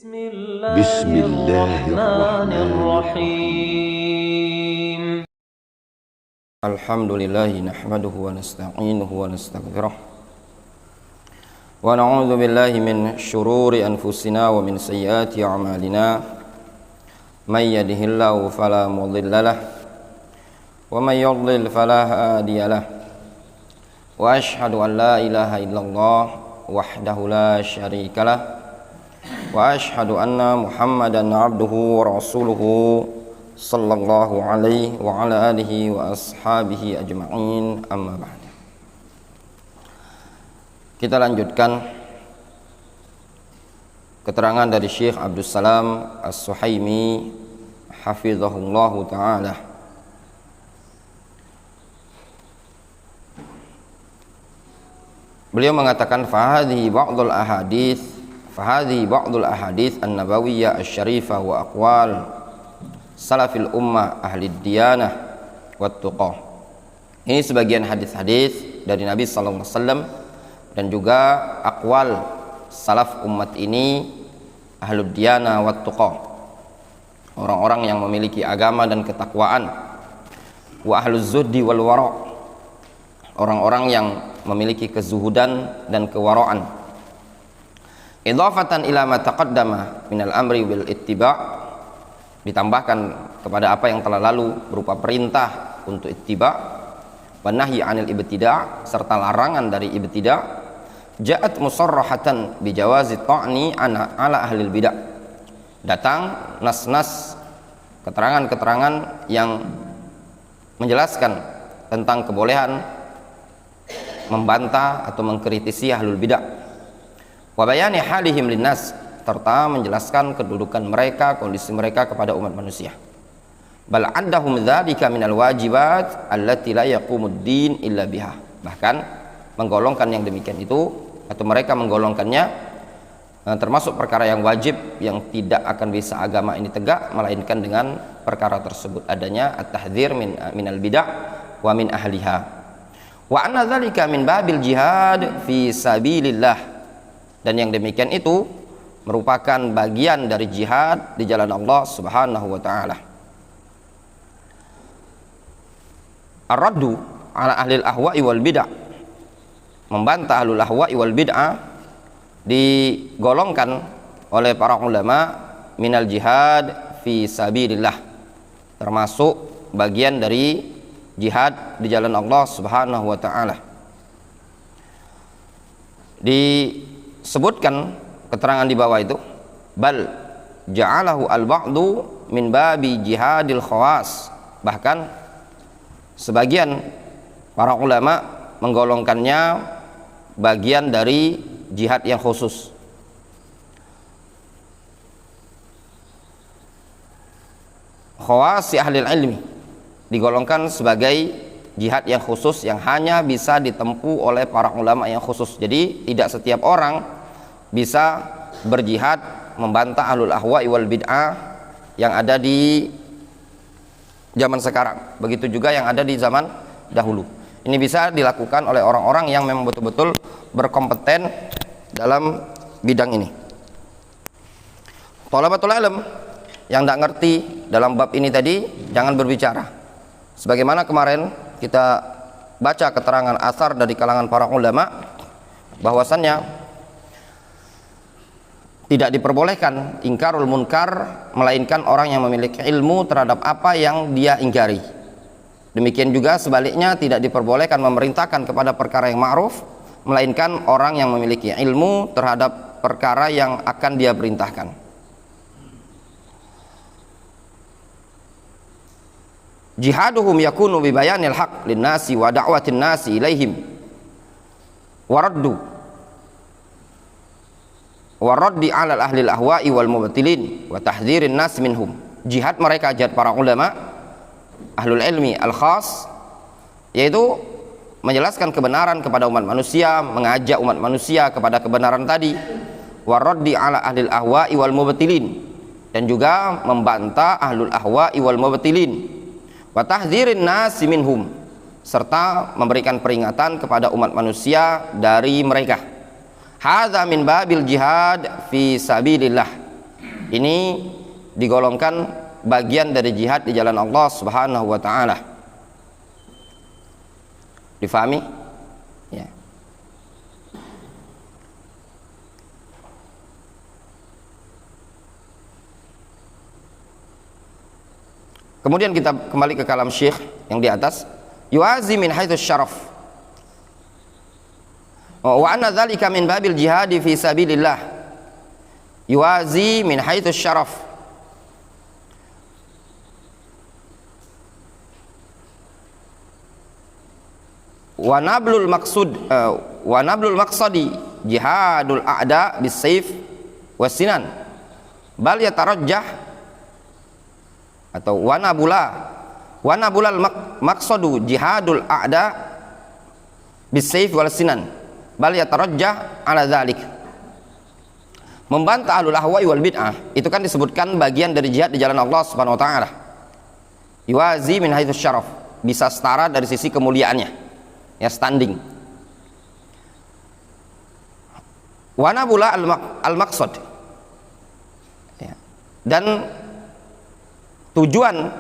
بسم الله الرحمن الرحيم الحمد لله نحمده ونستعينه ونستغفره ونعوذ بالله من شرور أنفسنا ومن سيئات أعمالنا من يهده الله فلا مضل له ومن يضلل فلا هادي له وأشهد أن لا إله إلا الله وحده لا شريك له وأشهد أن محمدا عبده ورسوله صلى الله عليه وعلى آله وأصحابه أجمعين أما بعد. Kita lanjutkan keterangan dari Syekh Abdus Salam As-Suhaimi hafizahullahu ta'ala. Beliau mengatakan fahadhi ba'dul ahadits an-nabawiyyah asy-syarifah wa aqwal salafil ummah ahli diyanah wat tuqah. Ini sebagian hadis-hadis dari Nabi sallallahu alaihi wasallam dan juga aqwal salaf umat ini ahli diyanah wat tuqah, orang-orang yang memiliki agama dan ketakwaan, wa ahluz zuhdi wal wara', orang-orang yang memiliki kezuhudan dan kewaraan. Idhafatan ila ma taqaddama minal amri bil ittiba', ditambahkan kepada apa yang telah lalu berupa perintah untuk ittiba', wa nahyi 'anil ibtida', serta larangan dari ibtida', ja'at musarrahatan bi jawazi ta'ni ala ahlil bid'ah. Datang nas-nas, keterangan-keterangan yang menjelaskan tentang kebolehan membantah atau mengkritisi ahlul bidah, wa bayani halihim linnas, serta menjelaskan kedudukan mereka, kondisi mereka kepada umat manusia. Bal addahum dzalika minal wajibat allati la yaqumud din illa biha, bahkan menggolongkan yang demikian itu atau mereka menggolongkannya termasuk perkara yang wajib yang tidak akan bisa agama ini tegak melainkan dengan perkara tersebut adanya at-tahdzir minal bidah wa min ahliha. Wa anna dzalika min babil jihad fi sabilillah, dan yang demikian itu merupakan bagian dari jihad di jalan Allah Subhanahu wa taala. Ar-raddu ala ahlil ahwa'i wal bid'ah, membantah ahlul ahwa'i wal bid'ah digolongkan oleh para ulama minal jihad fi sabilillah, termasuk bagian dari jihad di jalan Allah Subhanahu wa ta'ala. Disebutkan keterangan di bawah itu, bal ja'alahu al-ba'du min babi jihadil khawas, bahkan sebagian para ulama menggolongkannya bagian dari jihad yang khusus. Khawasi ahlil ilmi digolongkan sebagai jihad yang khusus yang hanya bisa ditempuh oleh para ulama yang khusus. Jadi tidak setiap orang bisa berjihad membantah ahlul ahwa'i wal bid'ah yang ada di zaman sekarang, begitu juga yang ada di zaman dahulu. Ini bisa dilakukan oleh orang-orang yang memang betul-betul berkompeten dalam bidang ini. Thalabatul ilm yang tidak ngerti dalam bab ini tadi jangan berbicara. Sebagaimana kemarin kita baca keterangan asar dari kalangan para ulama bahwasannya tidak diperbolehkan ingkarul munkar melainkan orang yang memiliki ilmu terhadap apa yang dia ingkari. Demikian juga sebaliknya tidak diperbolehkan memerintahkan kepada perkara yang ma'ruf melainkan orang yang memiliki ilmu terhadap perkara yang akan dia perintahkan. Jihaduhum yakunu bi bayanil haq linnasi wa da'watin nasi ilaihim wa raddi 'ala ahli al-ahwa'i wal mubtilin wa tahdhirin nas minhum. Jihad mereka, jihad para ulama ahlul ilmi al-khas, yaitu menjelaskan kebenaran kepada umat manusia, mengajak umat manusia kepada kebenaran tadi, wa raddi 'ala ahli al-ahwa'i wal mubtilin, dan juga membantah ahlul ahwa'i wal mubtilin, wa tahdzirin nasi minhum, serta memberikan peringatan kepada umat manusia dari mereka. Hadza min babil jihad fi sabilillah, Ini digolongkan bagian dari jihad di jalan Allah Subhanahu wa taala. Difahami? Ya. Kemudian kita kembali ke kalam Syekh yang di atas, yu'azi min haitsu syaraf. Wa anna dzalika min babil jihad fi sabilillah. Yu'azi min haitsu syaraf. Wa nablul maqsadi jihadul a'da bis sayf was sinan. Bal yatarajjah atau wanabulal maqsadu jihadul a'da bisayf wal sinan bal yatarajjah ala dzalik. Membantah ahlul ahwa'i wal bid'ah itu kan disebutkan bagian dari jihad di jalan Allah Subhanahu wa taala. Yuwazi min haitsu syaraf, bisa setara dari sisi kemuliaannya, ya, standing. Wanabula al maqsad, ya. Dan tujuan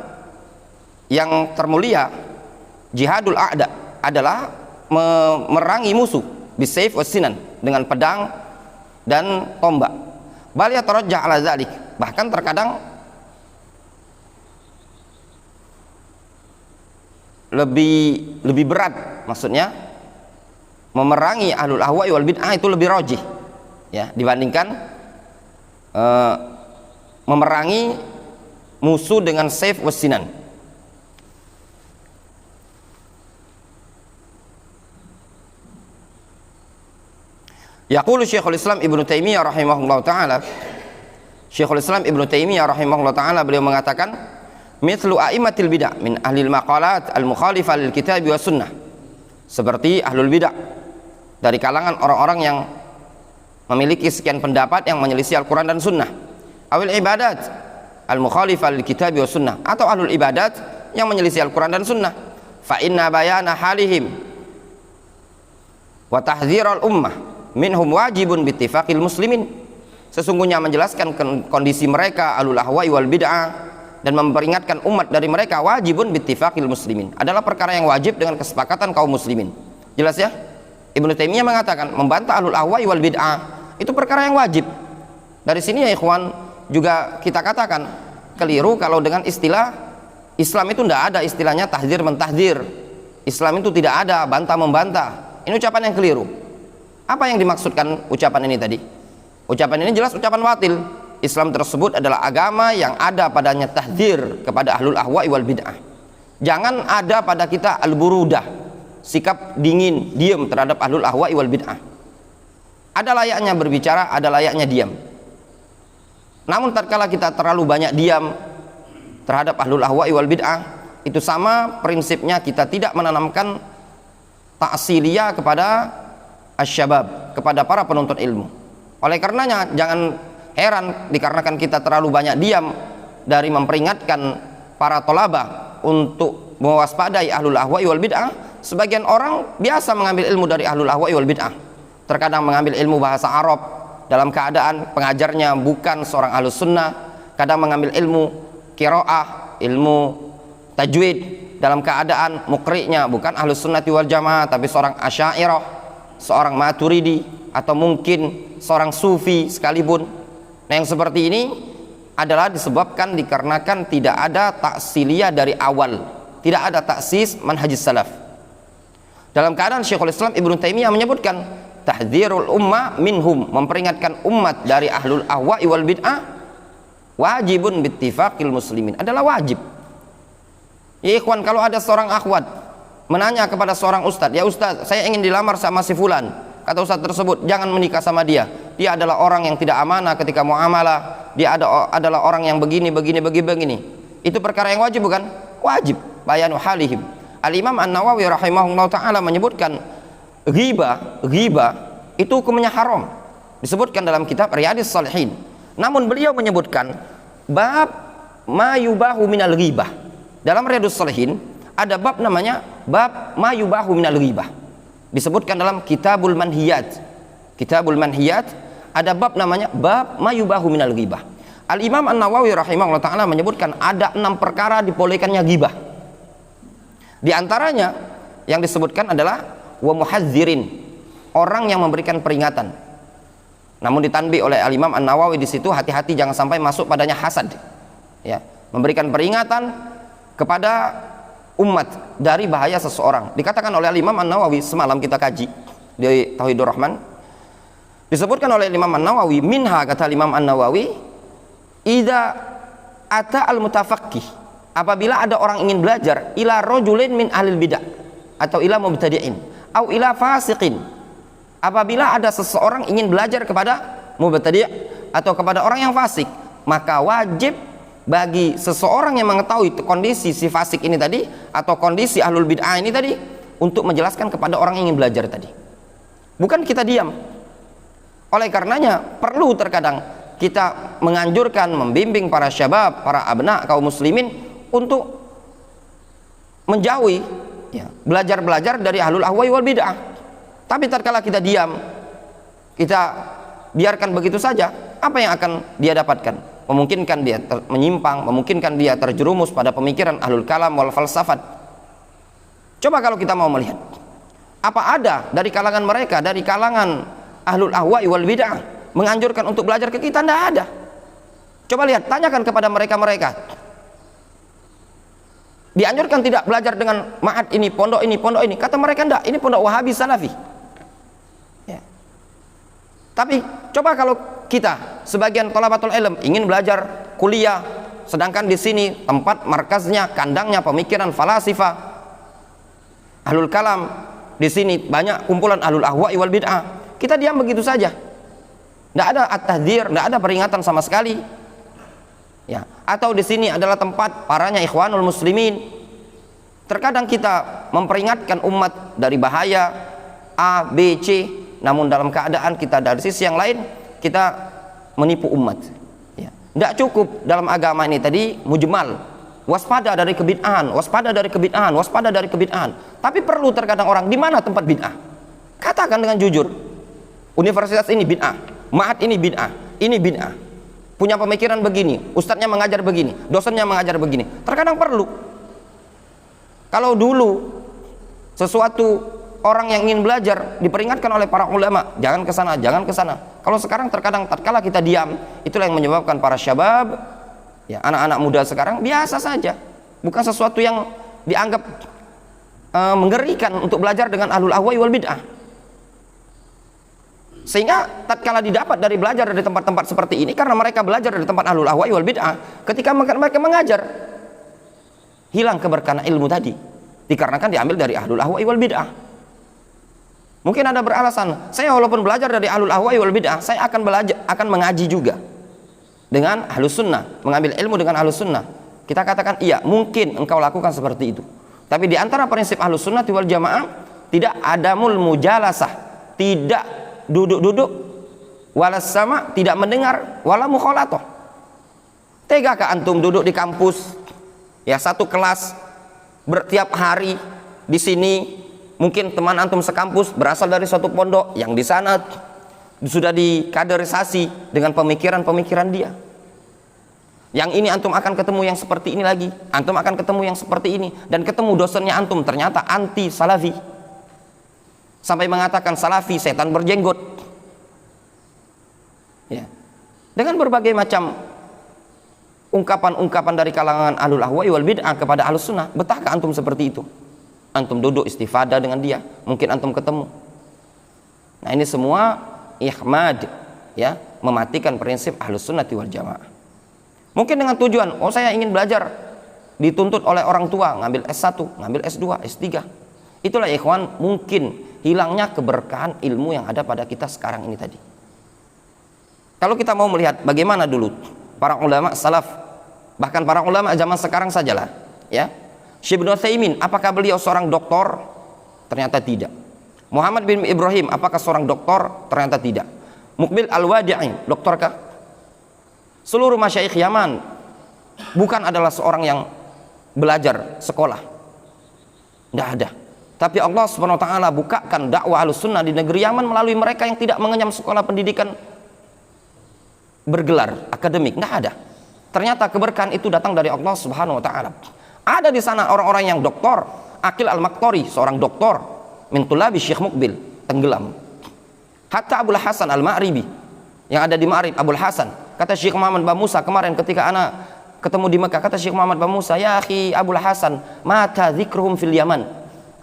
yang termulia jihadul a'da adalah memerangi musuh bisayf wasinan, dengan pedang dan tombak. Bal yatarajjah ala dzalik, bahkan terkadang lebih berat, maksudnya memerangi ahlul ahwa'i wal bid'ah itu lebih rajih, ya, dibandingkan memerangi musuh dengan sayf wasinan. Yaqulu Syekhul Islam Ibnu Taimiyah rahimahullah taala, Syekhul Islam Ibnu Taimiyah rahimahullah taala beliau mengatakan, mithlu a'immatil bid'ah min ahlil maqalat al mukhalifah lil kitab wa sunnah, seperti ahlul bid'ah dari kalangan orang-orang yang memiliki sekian pendapat yang menyelisih Al-Quran dan Sunnah, awil ibadat al-mukhalifah lil kitab wa sunnah, atau ahlul ibadat yang menyelisih Al-Quran dan Sunnah. Fa inna bayana halihim wa tahdhiral ummah minhum wajibun bittifaqil muslimin. Sesungguhnya menjelaskan kondisi mereka ahlul ahwa'i wal bid'ah dan memperingatkan umat dari mereka wajibun bittifaqil muslimin adalah perkara yang wajib dengan kesepakatan kaum muslimin. Jelas ya? Ibnu Taimiyah mengatakan membantah ahlul ahwa'i wal bid'ah itu perkara yang wajib. Dari sini ya ikhwan, juga kita katakan keliru kalau dengan istilah Islam itu tidak ada istilahnya tahdzir mentahdzir. Islam itu tidak ada bantah membantah. Ini ucapan yang keliru. Apa yang dimaksudkan ucapan ini tadi? Ucapan ini jelas ucapan batil. Islam tersebut adalah agama yang ada padanya tahdzir kepada ahlul ahwa'i wal bid'ah. Jangan ada pada kita al-burudah, sikap dingin, diam terhadap ahlul ahwa'i wal bid'ah. Ada layaknya berbicara, ada layaknya diam. Namun tatkala kita terlalu banyak diam terhadap ahlul ahwa'i wal bid'ah, itu sama prinsipnya kita tidak menanamkan ta'siliyah kepada asyabab, kepada para penuntut ilmu. Oleh karenanya jangan heran dikarenakan kita terlalu banyak diam dari memperingatkan para tolabah untuk mewaspadai ahlul ahwa'i wal bid'ah. Sebagian orang biasa mengambil ilmu dari ahlul ahwa'i wal bid'ah, terkadang mengambil ilmu bahasa Arab dalam keadaan pengajarnya bukan seorang ahlus sunnah, kadang mengambil ilmu qiraah, ilmu tajwid dalam keadaan mukri'nya bukan ahlus sunnati wal jamaah tapi seorang asy'ariyah, seorang maturidi, atau mungkin seorang sufi sekalipun. Nah, yang seperti ini adalah disebabkan dikarenakan tidak ada taksiliyah dari awal, tidak ada taksis manhajis salaf. Dalam keadaan Syekhul Islam Ibnu Taimiyah menyebutkan tahdzirul ummah minhum, memperingatkan umat dari ahlul ahwa'i wal bid'ah, wajibun bittifaqil muslimin, adalah wajib. Ya ikhwan, kalau ada seorang akhwat menanya kepada seorang ustadz, ya ustadz saya ingin dilamar sama si fulan, kata ustadz tersebut jangan menikah sama dia adalah orang yang tidak amanah ketika muamalah, dia adalah orang yang begini, itu perkara yang wajib bukan? Wajib, bayanu halihim. Al-Imam An-Nawawi rahimahullah ta'ala menyebutkan ghibah itu hukumnya haram, disebutkan dalam kitab Riyadhis Shalihin. Namun beliau menyebutkan bab ma yubahu minal ghibah. Dalam Riyadhus Shalihin ada bab namanya bab ma yubahu minal ghibah, disebutkan dalam Kitabul Manhiyat. Kitabul Manhiyat ada bab namanya bab ma yubahu minal ghibah. Al-Imam An-Nawawi rahimahullah ta'ala menyebutkan ada 6 perkara dibolehkannya ghibah. Di antaranya yang disebutkan adalah wa muhadzirin, orang yang memberikan peringatan. Namun ditanbih oleh Al-Imam An-Nawawi di situ, hati-hati jangan sampai masuk padanya hasad. Ya, memberikan peringatan kepada umat dari bahaya seseorang. Dikatakan oleh Al-Imam An-Nawawi, semalam kita kaji di Tauhidur Rahman, disebutkan oleh Imam An-Nawawi, minha, kata Imam An-Nawawi, idza ata al-mutafaqqih, apabila ada orang ingin belajar, ila rajulin min ahlil bidah, atau ila mubtadi'in, atau ila fasiqin, apabila ada seseorang ingin belajar kepada mubtadi' atau kepada orang yang fasik, maka wajib bagi seseorang yang mengetahui kondisi si fasik ini tadi atau kondisi ahlul bid'ah ini tadi untuk menjelaskan kepada orang yang ingin belajar tadi. Bukan kita diam. Oleh karenanya perlu terkadang kita menganjurkan, membimbing para syabab, para abna kaum muslimin untuk menjauhi, ya, belajar-belajar dari ahlul ahwai wal bid'ah. Tapi tatkala kita diam, kita biarkan begitu saja, apa yang akan dia dapatkan? Memungkinkan dia menyimpang, memungkinkan dia terjerumus pada pemikiran ahlul kalam wal falsafat. Coba kalau kita mau melihat, apa ada dari kalangan mereka, dari kalangan ahlul ahwai wal bid'ah menganjurkan untuk belajar ke kita? Tidak ada. Coba lihat, tanyakan kepada mereka-mereka, dianjurkan tidak belajar dengan ma'had ini, pondok ini, pondok ini? Kata mereka, tidak, ini pondok Wahabi Salafi. Ya. Tapi coba kalau kita sebagian thalabatul ilm ingin belajar kuliah, sedangkan di sini tempat markaznya, kandangnya pemikiran falasifah, ahlul kalam, di sini banyak kumpulan ahlul ahwa'i wal bid'ah, kita diam begitu saja. Tidak ada at-tahdzir, tidak ada peringatan sama sekali. Ya, atau di sini adalah tempat paranya ikhwanul muslimin. Terkadang kita memperingatkan umat dari bahaya A, B, C, namun dalam keadaan kita dari sisi yang lain kita menipu umat. Ya. Tidak cukup dalam agama ini tadi mujmal, waspada dari kebid'ahan, waspada dari kebid'ahan, waspada dari kebid'ahan. Tapi perlu terkadang orang, di mana tempat bid'ah? Katakan dengan jujur, universitas ini bid'ah, ma'had ini bid'ah, ini bid'ah, punya pemikiran begini, ustadznya mengajar begini, dosennya mengajar begini. Terkadang perlu. Kalau dulu sesuatu orang yang ingin belajar diperingatkan oleh para ulama, jangan ke sana, jangan ke sana. Kalau sekarang terkadang tatkala kita diam, itulah yang menyebabkan para syabab, ya, anak-anak muda sekarang biasa saja, bukan sesuatu yang dianggap mengerikan untuk belajar dengan ahlul ahwai wal bid'ah. Sehingga tatkala didapat dari belajar dari tempat-tempat seperti ini, karena mereka belajar dari tempat ahlul ahwa'i wal bid'ah, ketika mereka mengajar, hilang keberkahan ilmu tadi, dikarenakan diambil dari ahlul ahwa'i wal bid'ah. Mungkin ada beralasan, saya walaupun belajar dari ahlul ahwa'i wal bid'ah, saya akan mengaji juga dengan ahlus sunnah, mengambil ilmu dengan ahlus sunnah. Kita katakan iya, mungkin engkau lakukan seperti itu. Tapi di antara prinsip ahlus sunnah wal jamaah, tidak adamul mujalasah, tidak duduk-duduk, walas sama, tidak mendengar, wala mukhalatoh. Tegakah antum duduk di kampus, ya, satu kelas bertiap hari di sini, mungkin teman antum sekampus berasal dari suatu pondok yang di sana sudah dikaderisasi dengan pemikiran-pemikiran dia. Yang ini antum akan ketemu yang seperti ini lagi, antum akan ketemu yang seperti ini, dan ketemu dosennya antum ternyata anti salafi, sampai mengatakan salafi setan berjenggot, ya, dengan berbagai macam ungkapan-ungkapan dari kalangan ahlul ahwa'i wal bid'ah kepada ahlus sunnah. Betahkah antum seperti itu? Antum duduk istifadah dengan dia, mungkin antum ketemu. Nah, ini semua ihmad, ya, mematikan prinsip ahlus sunnati wal jamaah. Mungkin dengan tujuan, oh saya ingin belajar, dituntut oleh orang tua, ngambil S1, ngambil S2, S3. Itulah ikhwan, mungkin hilangnya keberkahan ilmu yang ada pada kita sekarang ini tadi. Kalau kita mau melihat bagaimana dulu para ulama salaf, bahkan para ulama zaman sekarang sajalah, ya, Syekh Ibnu Utsaimin, apakah beliau seorang doktor? Ternyata tidak. Muhammad bin Ibrahim, apakah seorang doktor? Ternyata tidak. Muqbil Al-Wadi'i, doktorkah? Seluruh masyayikh Yaman bukan adalah seorang yang belajar sekolah, tidak ada. Tapi Allah SWT bukakan dakwah Ahlus Sunnah di negeri Yaman melalui mereka yang tidak mengenyam sekolah pendidikan bergelar akademik, nggak ada. Ternyata keberkahan itu datang dari Allah Subhanahu wa taala. Ada di sana orang-orang yang doktor. Aqil Al-Maqtari, seorang doktor, min tulabi Syekh Muqbil, tenggelam. Hatta Abul Hasan Al-Ma'ribi yang ada di Ma'rib, Abul Hasan, kata Syekh Muhammad Ba Musa kemarin ketika anak ketemu di Mekah, kata Syekh Muhammad Ba Musa, ya akhi Abul Hasan, mata dzikruhum fil Yaman.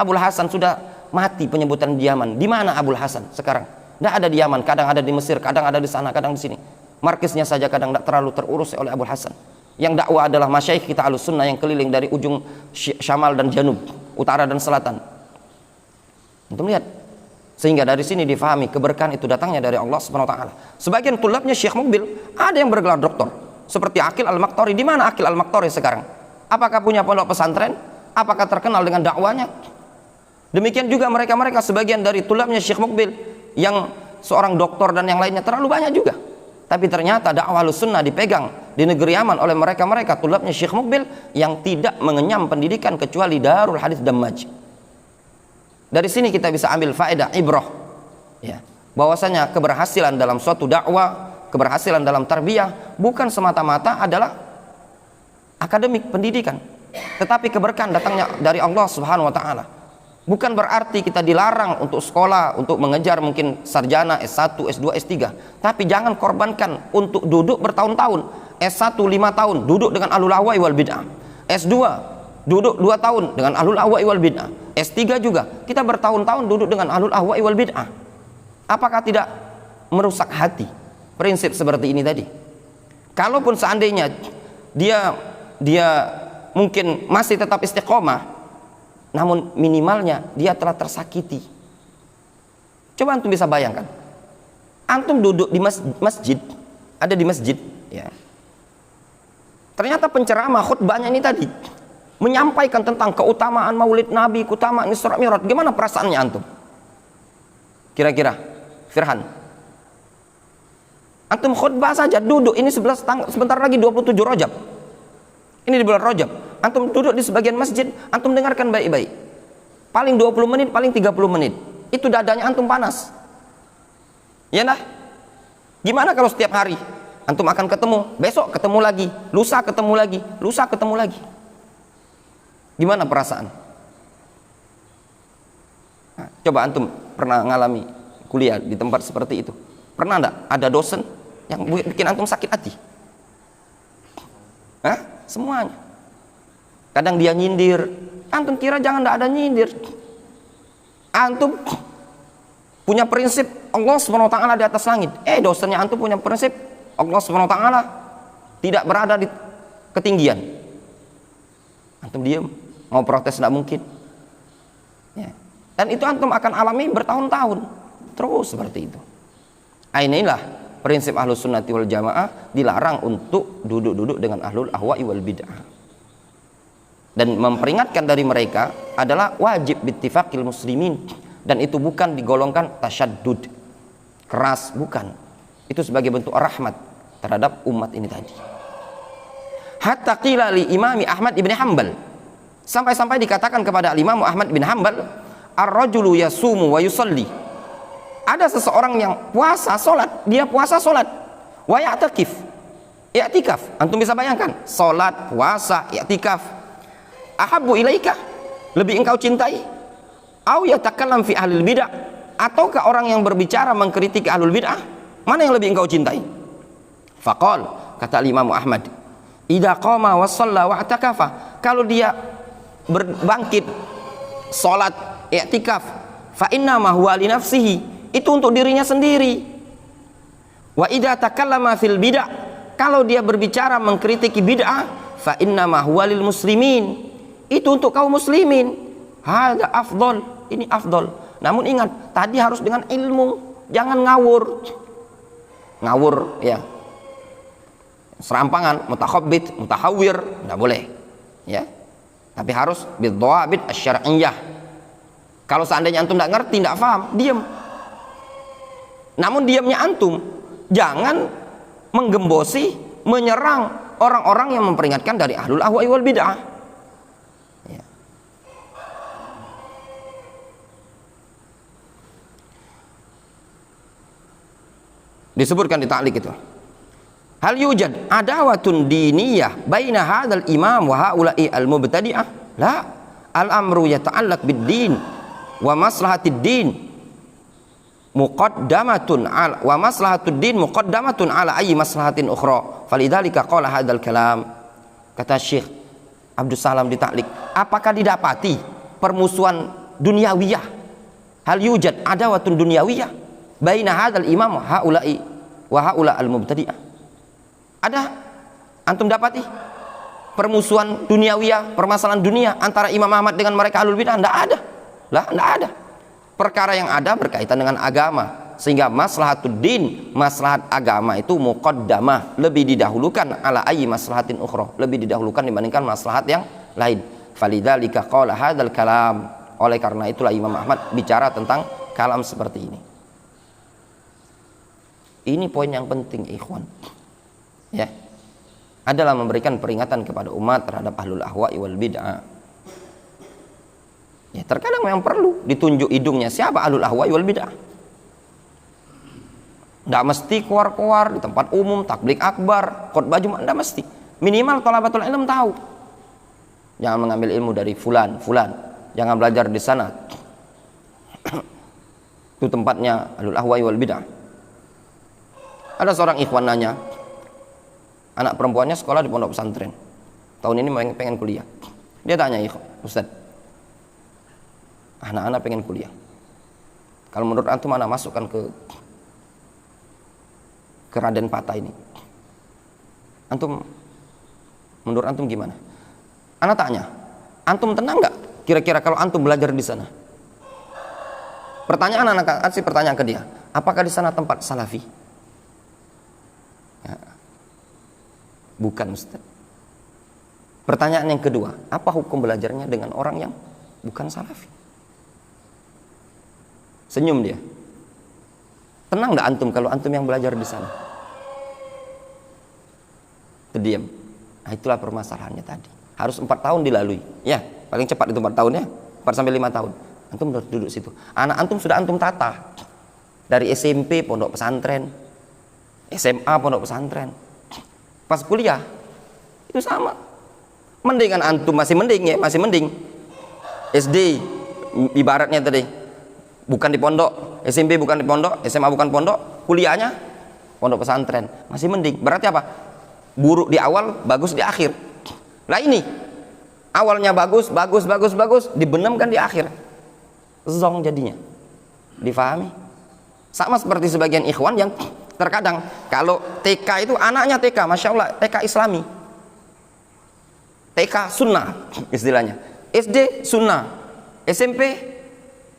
Abul Hasan sudah mati penyebutan di Yaman. Di mana Abul Hasan sekarang? Tidak ada di Yaman, kadang ada di Mesir, kadang ada di sana, kadang di sini. Markisnya saja kadang tidak terlalu terurus oleh Abul Hasan. Yang dakwah adalah masyaikh kita Ahlussunnah yang keliling dari ujung Syamal dan Janub, utara dan selatan. Untuk lihat, sehingga dari sini difahami keberkahan itu datangnya dari Allah Subhanahu wa taala. Sebagian tulabnya Syekh Muqbil ada yang bergelar doktor, seperti Aqil Al-Maqtari. Di mana Aqil Al-Maqtari sekarang? Apakah punya pondok pesantren? Apakah terkenal dengan dakwanya? Demikian juga mereka-mereka sebagian dari tulabnya Syekh Muqbil yang seorang doktor dan yang lainnya terlalu banyak juga. Tapi ternyata dakwah Ahlussunnah dipegang di negeri Yaman oleh mereka-mereka tulabnya Syekh Muqbil yang tidak mengenyam pendidikan kecuali Darul Hadits Dammaj. Dari sini kita bisa ambil faedah ibrah, ya, bahwasanya keberhasilan dalam suatu dakwah, keberhasilan dalam tarbiyah bukan semata-mata adalah akademik pendidikan, tetapi keberkahan datangnya dari Allah Subhanahu wa taala. Bukan berarti kita dilarang untuk sekolah, untuk mengejar mungkin sarjana S1, S2, S3, tapi jangan korbankan untuk duduk bertahun-tahun. S1 5 tahun duduk dengan ahlul ahwa'i wal bid'ah, S2 duduk 2 tahun dengan ahlul ahwa'i wal bid'ah, S3 juga kita bertahun-tahun duduk dengan ahlul ahwa'i wal bid'ah. Apakah tidak merusak hati prinsip seperti ini tadi? Kalaupun seandainya dia mungkin masih tetap istiqomah, namun minimalnya dia telah tersakiti. Coba antum bisa bayangkan, antum duduk di masjid, ada di masjid, ya. Ternyata penceramah khutbahnya ini tadi menyampaikan tentang keutamaan Maulid Nabi, keutamaan Isra Mi'raj. Gimana perasaannya antum? Kira-kira, Firhan, antum khutbah saja duduk ini sebentar lagi 27 Rajab. Ini di bulan Rajab. Antum duduk di sebagian masjid, antum dengarkan baik-baik. Paling 20 menit, paling 30 menit. Itu dadanya antum panas. Ya nah? Gimana kalau setiap hari antum akan ketemu, besok ketemu lagi, lusa ketemu lagi, lusa ketemu lagi. Gimana perasaan? Nah, coba antum pernah ngalami kuliah di tempat seperti itu? Pernah enggak ada dosen yang bikin antum sakit hati? Hah? Semuanya. Kadang dia nyindir, antum kira jangan enggak ada nyindir. Antum punya prinsip Allah Subhanahu wa taala di atas langit. Dosennya antum punya prinsip Allah Subhanahu wa taala tidak berada di ketinggian. Antum diam, mau protes tidak mungkin. Ya. Dan itu antum akan alami bertahun-tahun terus seperti itu. Inilah prinsip Ahlus Sunnati wal Jamaah, dilarang untuk duduk-duduk dengan ahlul ahwa'i wal bid'ah. Dan memperingatkan dari mereka adalah wajib bittifaqil muslimin, dan itu bukan digolongkan tasyaddud, keras, bukan. Itu sebagai bentuk rahmat terhadap umat ini tadi. Hatta qila li Imami Ahmad ibn Hanbal, sampai-sampai dikatakan kepada Imam Ahmad bin Hanbal, ar-rajulu yasumu wa yusalli. Ada seseorang yang puasa salat, dia puasa salat, wa ya'takif, i'tikaf. Antum bisa bayangkan, salat, puasa, i'tikaf. Ahabbu ilaika, lebih engkau cintai? Au yatakallam fi ahlil bid'ah, ataukah orang yang berbicara mengkritik ahlul bid'ah? Mana yang lebih engkau cintai? Faqal, kata Imam Ahmad, idza qama wa shalla wa i'takafa, kalau dia berbangkit salat, i'tikaf, fa inna ma huwa li nafsihi, itu untuk dirinya sendiri. Wa idza takallama fil bid'ah, kalau dia berbicara mengkritiki bid'ah, fa inna ma huwa lil muslimin, itu untuk kaum muslimin. Hada afdol, ini afdol. Namun ingat, tadi harus dengan ilmu, jangan ngawur. Ngawur ya, serampangan, mutakhabbit, mutahawwir, enggak boleh. Ya. Tapi harus bidhawabit asy-syar'iyyah. Kalau seandainya antum enggak ngerti, enggak paham, diam. Namun diamnya antum jangan menggembosi, menyerang orang-orang yang memperingatkan dari ahlul ahwa'i wal bid'ah. Ya. Disebutkan di ta'liq itu, Hal yujad adawatun diniyah baina hadzal imam wa haula'i al-mubtadi'ah? La. Al-amru yata'allaq bid-din wa maslahatid din muqaddamatun ala wa maslahatud din muqaddamatun ala ayyi maslahatin ukhra. Falidzalika qala hadzal kalam. Kata Syekh Abdus Salam di Ta'liq, apakah didapati permusuhan duniawiyah? Hal yujad adawatun dunyawiyah baina hadzal imam haula'i wa haula al-mubtadi'ah? Ada antum dapati permusuhan duniawiyah, permasalahan dunia antara Imam Ahmad dengan mereka ahlul bidah? Enggak ada. Lah, enggak ada. Perkara yang ada berkaitan dengan agama, sehingga maslahatud din, maslahat agama itu muqaddamah, lebih didahulukan ala ayyi maslahatin ukhra, lebih didahulukan dibandingkan maslahat yang lain. Falidzalika qala hadzal kalam. Oleh karena itulah Imam Ahmad bicara tentang kalam seperti ini. Ini poin yang penting, ikhwan. Ya, adalah memberikan peringatan kepada umat terhadap ahlul ahwa'i wal bid'ah. Ya, terkadang memang perlu ditunjuk hidungnya siapa ahlul ahwa'i wal bid'ah. Tidak mesti keluar-keluar di tempat umum, takblik akbar, khutbah Jumat, tidak mesti. Minimal thalabatul ilm tahu. Jangan mengambil ilmu dari fulan. Jangan belajar di sana. Itu tempatnya ahlul ahwa'i wal bid'ah. Ada seorang ikhwan nanya, anak perempuannya sekolah di pondok pesantren, tahun ini pengen kuliah. Dia tanya, Ustaz, anak-anak pengen kuliah, kalau menurut antum anak masukkan ke Raden Patah ini, antum, menurut antum gimana? Anak tanya, antum tenang nggak kira-kira kalau antum belajar di sana? Pertanyaan anak kasih pertanyaan ke dia, apakah di sana tempat salafi? Ya. Bukan, Ustaz. Pertanyaan yang kedua, apa hukum belajarnya dengan orang yang bukan salafi? Senyum dia. Tenang enggak antum kalau antum yang belajar di sana? Terdiam. Nah, itulah permasalahannya tadi. Harus 4 tahun dilalui. Ya, paling cepat itu 4 tahun ya. 4 sampai 5 tahun. Antum harus duduk situ. Anak antum sudah antum tata. Dari SMP pondok pesantren, SMA pondok pesantren. Pas kuliah itu sama. Mendingan antum masih mending ya, masih mending. SD ibaratnya tadi bukan di pondok, SMP bukan di pondok, SMA bukan pondok, kuliahnya pondok pesantren, masih mending. Berarti apa? Buruk di awal, bagus di akhir. Lah ini awalnya bagus, dibenamkan di akhir. Zong jadinya. Difahami? Sama seperti sebagian ikhwan yang terkadang kalau TK itu anaknya TK, Masya Allah, TK Islami, TK sunnah istilahnya, SD sunnah, SMP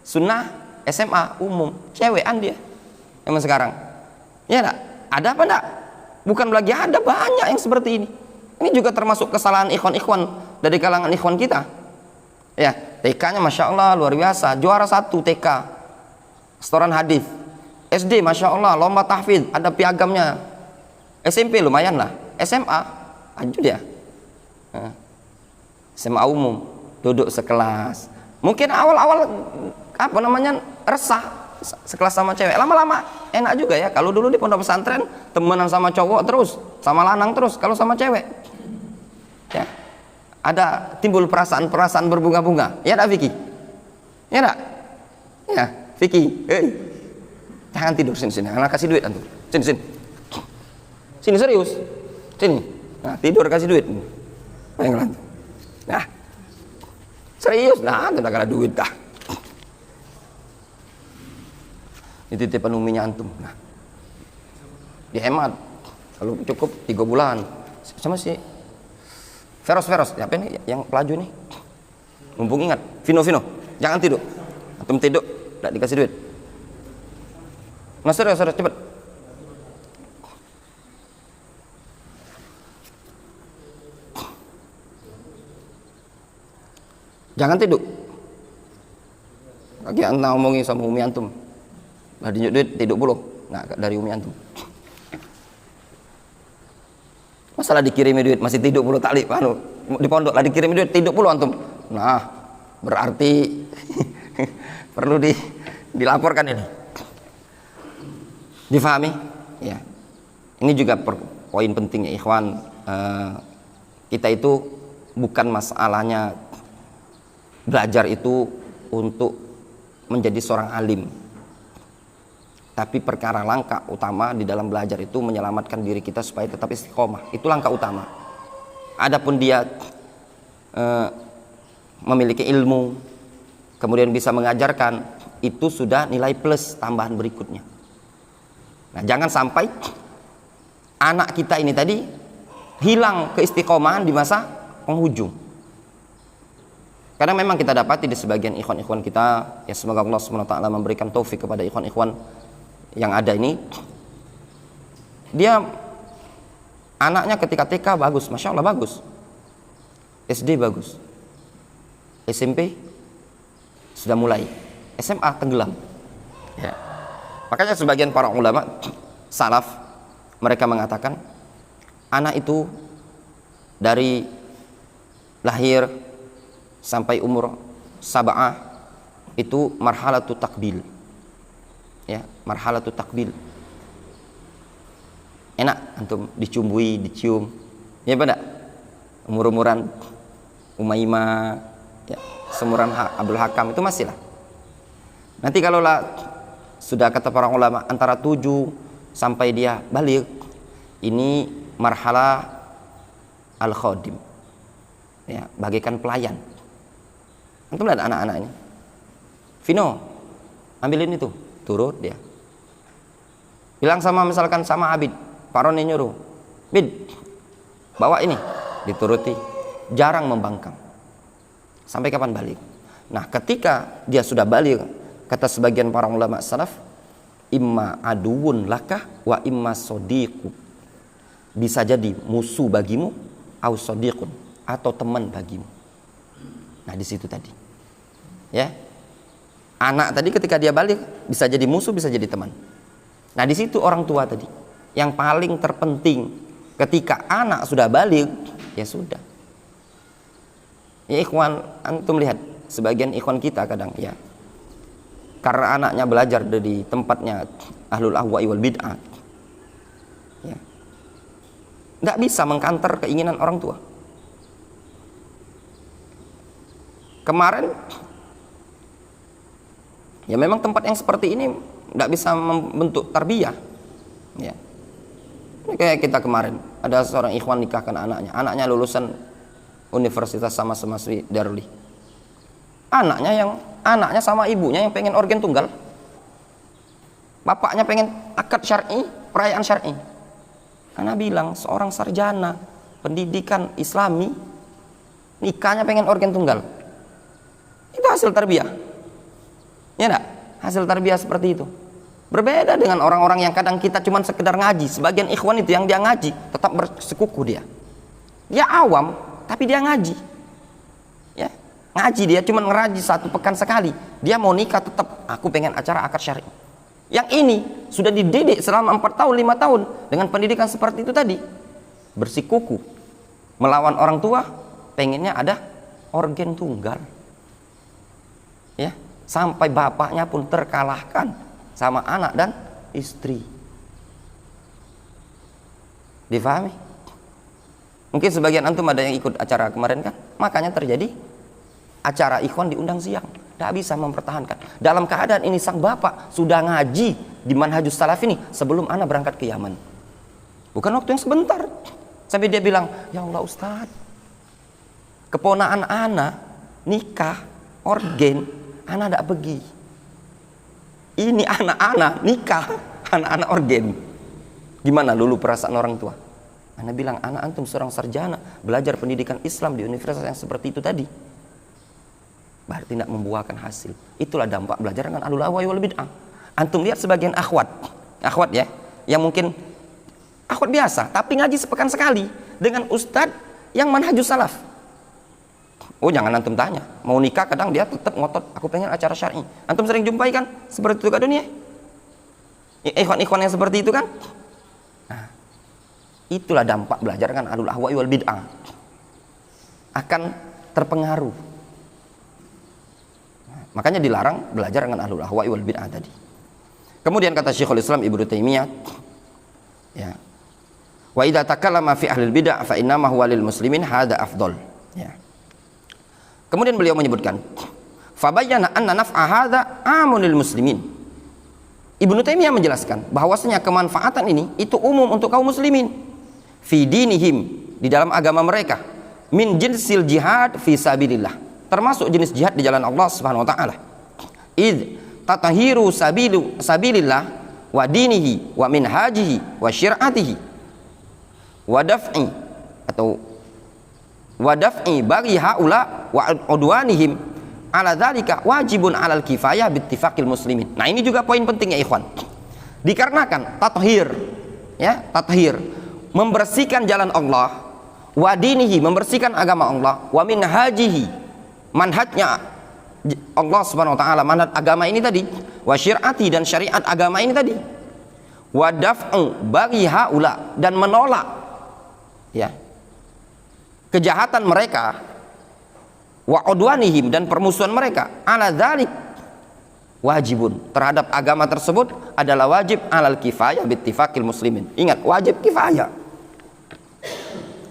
sunnah, SMA umum, cewekan dia emang sekarang. Ya enggak? Ada apa enggak? Bukan lagi ada, banyak yang seperti ini. Ini juga termasuk kesalahan ikhwan-ikhwan dari kalangan ikhwan kita. Ya, TK-nya Masya Allah luar biasa, juara 1 TK, setoran hadis. SD Masya Allah lomba tahfidz, ada piagamnya. SMP lumayan lah. SMA lanjut ya. SMA umum duduk sekelas. Mungkin awal-awal apa namanya resah sekelas sama cewek. Lama-lama enak juga ya. Kalau dulu di pondok pesantren temenan sama cowok terus, sama lanang terus. Kalau sama cewek, ya ada timbul perasaan-perasaan berbunga-bunga. Ya enggak Vicky? Ya enggak? Ya Vicky. Jangan tidur sini, anak kasih duit antum. Sini serius. Sini. Nah, tidur kasih duit. Ayo ngelantur. Nah. Serius, nah, udah kalah duit dah. Itu titipan uminya antum. Nah. Dihemat. Kalau cukup 3 bulan. Sama si Feros. Siapa ini yang pelaju nih? Mumpung ingat, Vino. Jangan tidur. Antum tidur, enggak dikasih duit. Nah, serius, cepet. Jangan tidur. Lagi anda ngomongin sama umi antum. Lah dinyuk duit tidur puluh. Nah, dari umi antum. Masalah dikirimi duit masih tidur puluh tali, di pondok lah dikirimi duit tidur puluh antum. Nah, berarti perlu dilaporkan ini. Difahami? Ya. Ini juga poin pentingnya ikhwan, kita itu bukan masalahnya belajar itu untuk menjadi seorang alim, tapi perkara langkah utama di dalam belajar itu menyelamatkan diri kita supaya tetap istiqomah. Itu langkah utama. Adapun dia memiliki ilmu, kemudian bisa mengajarkan, itu sudah nilai plus tambahan berikutnya. Nah, jangan sampai anak kita ini tadi hilang keistiqomahan di masa penghujung. Karena memang kita dapati di sebagian ikhwan-ikhwan kita, ya semoga Allah SWT memberikan taufik kepada ikhwan-ikhwan yang ada ini, dia anaknya ketika TK bagus, Masya Allah bagus, SD bagus, SMP sudah mulai, SMA tenggelam ya. Makanya sebagian para ulama salaf mereka mengatakan anak itu dari lahir sampai umur sab'ah itu marhalatu takbil ya, marhalatu takbil. Enak antum dicumbui, dicium ya benar, umur-umuran Umaymah ya, seumuran Abdul Hakam itu masih lah. Nanti kalau lah sudah kata para ulama antara 7 sampai dia balik, ini marhalah al-khadim ya, bagaikan pelayan. Antum lihat anak-anak ini, Vino ambilin itu, turut dia, bilang sama misalkan sama Abid, Pak Roni nyuruh, Bid bawa ini, dituruti, jarang membangkang sampai kapan balik. Nah ketika dia sudah balik, kata sebagian para ulama salaf, imma aduun lakah wa imma sodiqu, bisa jadi musuh bagimu, au sodiqun, atau teman bagimu. Nah di situ tadi ya, anak tadi ketika dia balik bisa jadi musuh, bisa jadi teman. Nah di situ orang tua tadi yang paling terpenting, ketika anak sudah balik ya sudah ya ikhwan, antum lihat sebagian ikhwan kita kadang ya, karena anaknya belajar dari tempatnya ahlul ahwa'i wal bid'ah ya, nggak bisa mengkanter keinginan orang tua. Kemarin ya memang tempat yang seperti ini nggak bisa membentuk tarbiyah ya. Ini kayak kita kemarin ada seorang ikhwan nikahkan anaknya lulusan universitas sama-sama Sri Daruli, anaknya sama ibunya yang pengen organ tunggal, bapaknya pengen akad syar'i, perayaan syar'i. Anak bilang seorang sarjana pendidikan Islami nikahnya pengen organ tunggal, itu hasil tarbiyah ya enggak? Hasil tarbiyah seperti itu berbeda dengan orang-orang yang kadang kita cuman sekedar ngaji. Sebagian ikhwan itu yang dia ngaji tetap bersekuku, dia awam tapi dia ngaji ya, ngaji dia cuman ngeraji 1 pekan sekali, dia mau nikah tetap aku pengen acara akad syar'i. Yang ini sudah dididik selama 4 tahun 5 tahun dengan pendidikan seperti itu tadi, bersikuku melawan orang tua, pengennya ada organ tunggal ya, sampai bapaknya pun terkalahkan sama anak dan istri. Difahami? Mungkin sebagian antum ada yang ikut acara kemarin kan, makanya terjadi acara ikhwan diundang siang, tidak bisa mempertahankan. Dalam keadaan ini sang bapak sudah ngaji di manhajus salaf ini sebelum anak berangkat ke Yaman, bukan waktu yang sebentar, sampai dia bilang, ya Allah Ustaz, keponaan anak nikah organ, anak tidak pergi. Ini anak-anak nikah, anak-anak organ. Gimana dulu perasaan orang tua? Anak bilang, anak antum seorang sarjana belajar pendidikan Islam di universitas yang seperti itu tadi, berarti tidak membuahkan hasil. Itulah dampak belajar dengan ahlul ahwa'i wal bid'ah. Antum lihat sebagian akhwat ya, yang mungkin akhwat biasa tapi ngaji sepekan sekali dengan ustadz yang manhajus salaf. Oh jangan antum tanya, mau nikah kadang dia tetap ngotot, aku pengen acara syar'i. Antum sering jumpai kan seperti itu ke dunia, ikhwan-ikhwan yang seperti itu kan. Nah, itulah dampak belajar kan ahlul ahwa'i wal bid'ah, akan terpengaruh. Nah, makanya dilarang belajar dengan ahlul ahwa'i wal bid'ah tadi. Kemudian kata Syekhul Islam Ibnu Taimiyah ya, Wa idza takallama fi ahlil bid'ah fa innama huwa lil muslimin hadza afdal. Ya. Kemudian beliau menyebutkan, fa bayyana anna naf'a hadza amun lil muslimin. Ibnu Taimiyah menjelaskan bahwasanya kemanfaatan ini itu umum untuk kaum muslimin fi dinihim, di dalam agama mereka, min jinsil jihad fi sabilillah, termasuk jenis jihad di jalan Allah Subhanahu wa taala. Id tatahiru sabilillah wa dinihi wa minhajihi wa syir'atihi wa daf'i bagi haula wa udwanihim ala dzalika wajibun alal kifayah bittifaqil muslimin. Nah, ini juga poin penting ya ikhwan. Dikarenakan tathhir, ya, tathhir, membersihkan jalan Allah, wa dinihi, membersihkan agama Allah, wa minhajihi, manhajnya Allah Subhanahu wa taala, manhaj agama ini tadi, wa syir'ati, dan syariat agama ini tadi, wa daf'u bagi haula, dan menolak, ya, kejahatan mereka, wa udwanihim, dan permusuhan mereka, ala dzalik wajibun, terhadap agama tersebut adalah wajib alal kifayah bittifaqil muslimin. Ingat, wajib kifayah.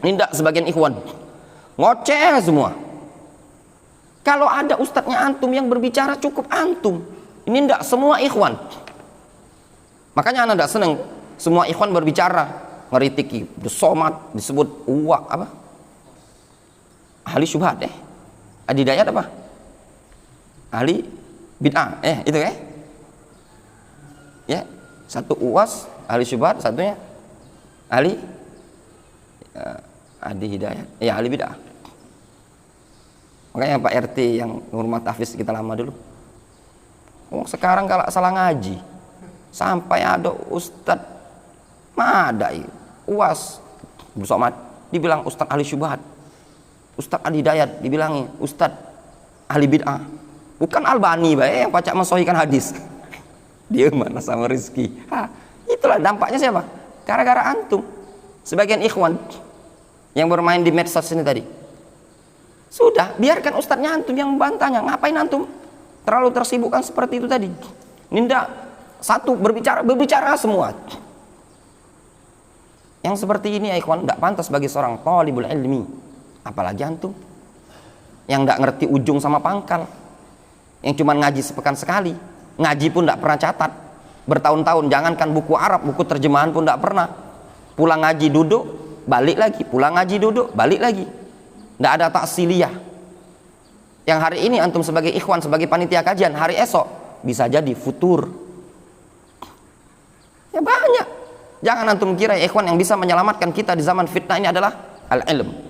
Ini tidak sebagian ikhwan ngoceh semua. Kalau ada ustadznya antum yang berbicara, cukup antum. Ini tidak semua ikhwan. Makanya anak tidak senang semua ikhwan berbicara ngeritiki Somad, disebut ahli syubhat, adidayat apa? Ahli bid'ah, itu ya, satu uwas ahli syubhat, satunya ahli adi hidayat, ya ahli bid'ah. Makanya Pak RT yang ngurmat tahfiz kita lama dulu, sekarang kalau salah ngaji sampai ada ustad madai uwas Somad dibilang ustad ahli syubhat, ustad ahli hidayat dibilangi ustad ahli bid'ah. Bukan Albani yang pacak mensohikan hadis. Dia mana sama Rizki. Itulah dampaknya siapa? Gara-gara antum, sebagian ikhwan yang bermain di medsos ini tadi. Sudah, biarkan ustadznya antum yang membantahnya. Ngapain antum terlalu tersibukkan seperti itu tadi? Ninda satu berbicara semua. Yang seperti ini ya ikhwan, tidak pantas bagi seorang thalibul ilmi. Apalagi antum yang tidak ngerti ujung sama pangkal, yang cuma ngaji sepekan sekali, ngaji pun tidak pernah catat bertahun-tahun. Jangankan buku Arab, buku terjemahan pun tidak pernah. Pulang ngaji duduk, balik lagi, pulang ngaji duduk, balik lagi. Tidak ada taksiliyah. Yang hari ini antum sebagai ikhwan, sebagai panitia kajian, hari esok bisa jadi futur. Ya banyak. Jangan antum kira ya ikhwan, yang bisa menyelamatkan kita di zaman fitnah ini adalah al-ilm.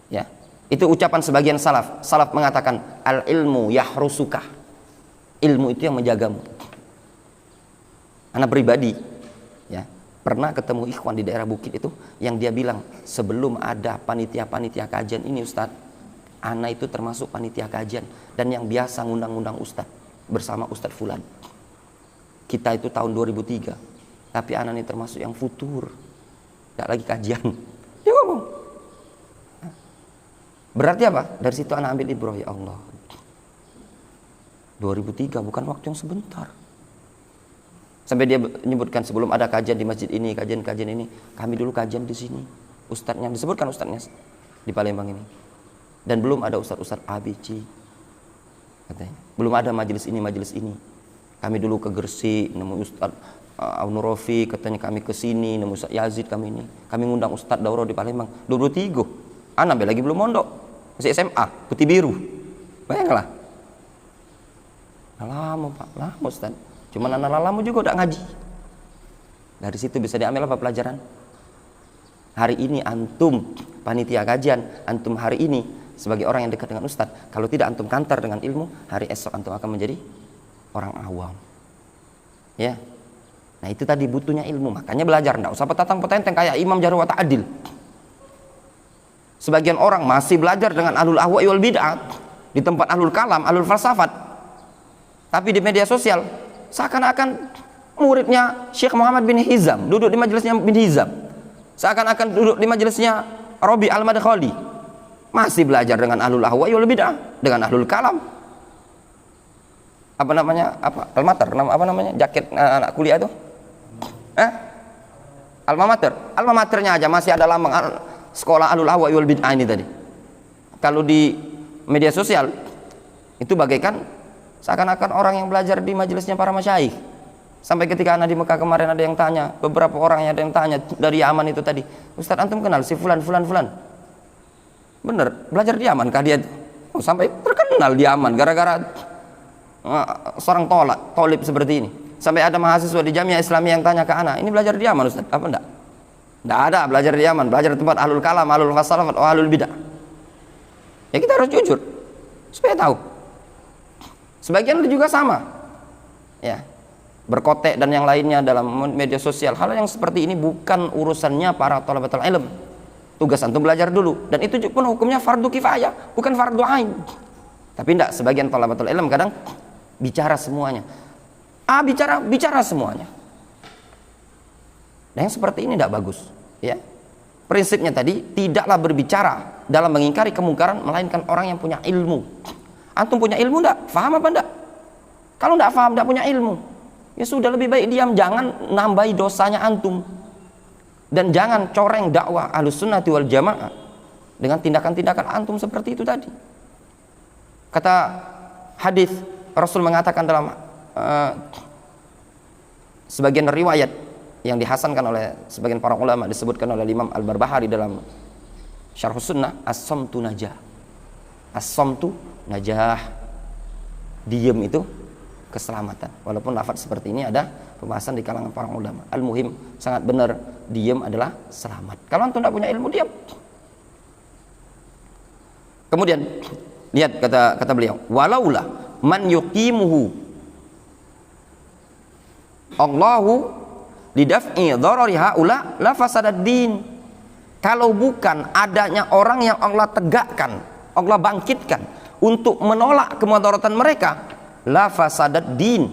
Ya, itu ucapan sebagian salaf. Salaf mengatakan al-ilmu yahrusuka, ilmu itu yang menjagamu. Anak pribadi, ya, pernah ketemu ikhwan di daerah Bukit itu yang dia bilang, sebelum ada panitia kajian ini Ustadz, ana itu termasuk panitia kajian dan yang biasa ngundang-undang Ustadz bersama Ustadz Fulan. Kita itu tahun 2003, tapi ana ini termasuk yang futur, gak lagi kajian. Dia ngomong. Berarti apa? Dari situ anak ambil ibrah, ya Allah, 2003 bukan waktu yang sebentar. Sampai dia menyebutkan sebelum ada kajian di masjid ini, kajian ini, kami dulu kajian di sini. Ustadznya disebutkan, ustadznya di Palembang ini. Dan belum ada ustadz ABC, katanya. Belum ada majelis ini. Kami dulu ke Gresik, nemu Ustadz Aunurofi, katanya kami ke sini, nemu Ustadz Yazid kami ini. Kami ngundang Ustadz Daurah di Palembang 23. Anak lagi belum mondok, masih SMA, putih biru. Bayanglah. Lama Pak, lama Ustadz. Cuman anak lama juga udah ngaji. Dari situ bisa diambil apa pelajaran? Hari ini antum panitia kajian, antum hari ini sebagai orang yang dekat dengan Ustadz, kalau tidak antum kantar dengan ilmu, hari esok antum akan menjadi orang awam. Ya. Nah, itu tadi butuhnya ilmu. Makanya belajar, enggak usah petantang-petenteng kayak Imam Jarh wa Ta'dil. Sebagian orang masih belajar dengan ahlul ahwa wal bid'ah di tempat ahlul kalam, ahlul falsafat. Tapi di media sosial seakan-akan muridnya Syekh Muhammad bin Hizam duduk di majelisnya bin Hizam. Seakan-akan duduk di majelisnya Rabi al-Madkhali. Masih belajar dengan ahlul ahwa wal bid'ah, dengan ahlul kalam. Apa namanya? Apa? Almater, apa namanya? Jaket anak kuliah itu? Alma maternya aja masih ada lambang sekolah Ahlul Ahwa wal Bid'ah ini tadi. Kalau di media sosial itu bagaikan seakan-akan orang yang belajar di majelisnya para masyayikh. Sampai ketika anak di Mekah kemarin ada yang tanya, beberapa orang ada yang tanya dari Yaman itu tadi, Ustaz antum kenal si fulan. Bener, belajar di Yaman kah dia? Oh, sampai terkenal di Yaman gara-gara seorang tolib seperti ini. Sampai ada mahasiswa di Jamiah Islamiyah yang tanya ke anak, ini belajar di Yaman Ustaz? Apa enggak? Enggak ada belajar di Yaman, belajar di tempat ahlul kalam, ahlul fasalah, atau ahlul bidah. Ya kita harus jujur supaya tahu. Sebagian juga sama, ya, berkotek dan yang lainnya dalam media sosial. Hal yang seperti ini bukan urusannya para thalabatul ilm. Tugas antum belajar dulu, dan itu pun hukumnya fardu kifayah, bukan fardu ain. Tapi tidak, sebagian thalabatul ilm kadang bicara semuanya. Bicara semuanya. Dan yang seperti ini tidak bagus, ya. Prinsipnya tadi tidaklah berbicara dalam mengingkari kemungkaran melainkan orang yang punya ilmu. Antum punya ilmu enggak? Faham apa enggak? Kalau enggak faham, enggak punya ilmu, ya sudah lebih baik diam, jangan nambahi dosanya antum. Dan jangan coreng dakwah Ahlussunnati wal Jamaah dengan tindakan-tindakan antum seperti itu tadi. Kata hadis, Rasul mengatakan dalam sebagian riwayat yang dihasankan oleh sebagian para ulama, disebutkan oleh Imam Al-Barbahari dalam Syarhus Sunnah, as-samtu najah. As-samtu najah, diam itu keselamatan. Walaupun lafaz seperti ini ada pembahasan di kalangan para ulama. Al-muhim, sangat benar, diam adalah selamat. Kalau antum tidak punya ilmu, diam. Kemudian lihat kata beliau, walaula man yuqimuhu Allahu lidaf'i dharari haula la fasadad din. Kalau bukan adanya orang yang Allah tegakkan, Allah bangkitkan untuk menolak kemudaratan mereka, la fasadad din,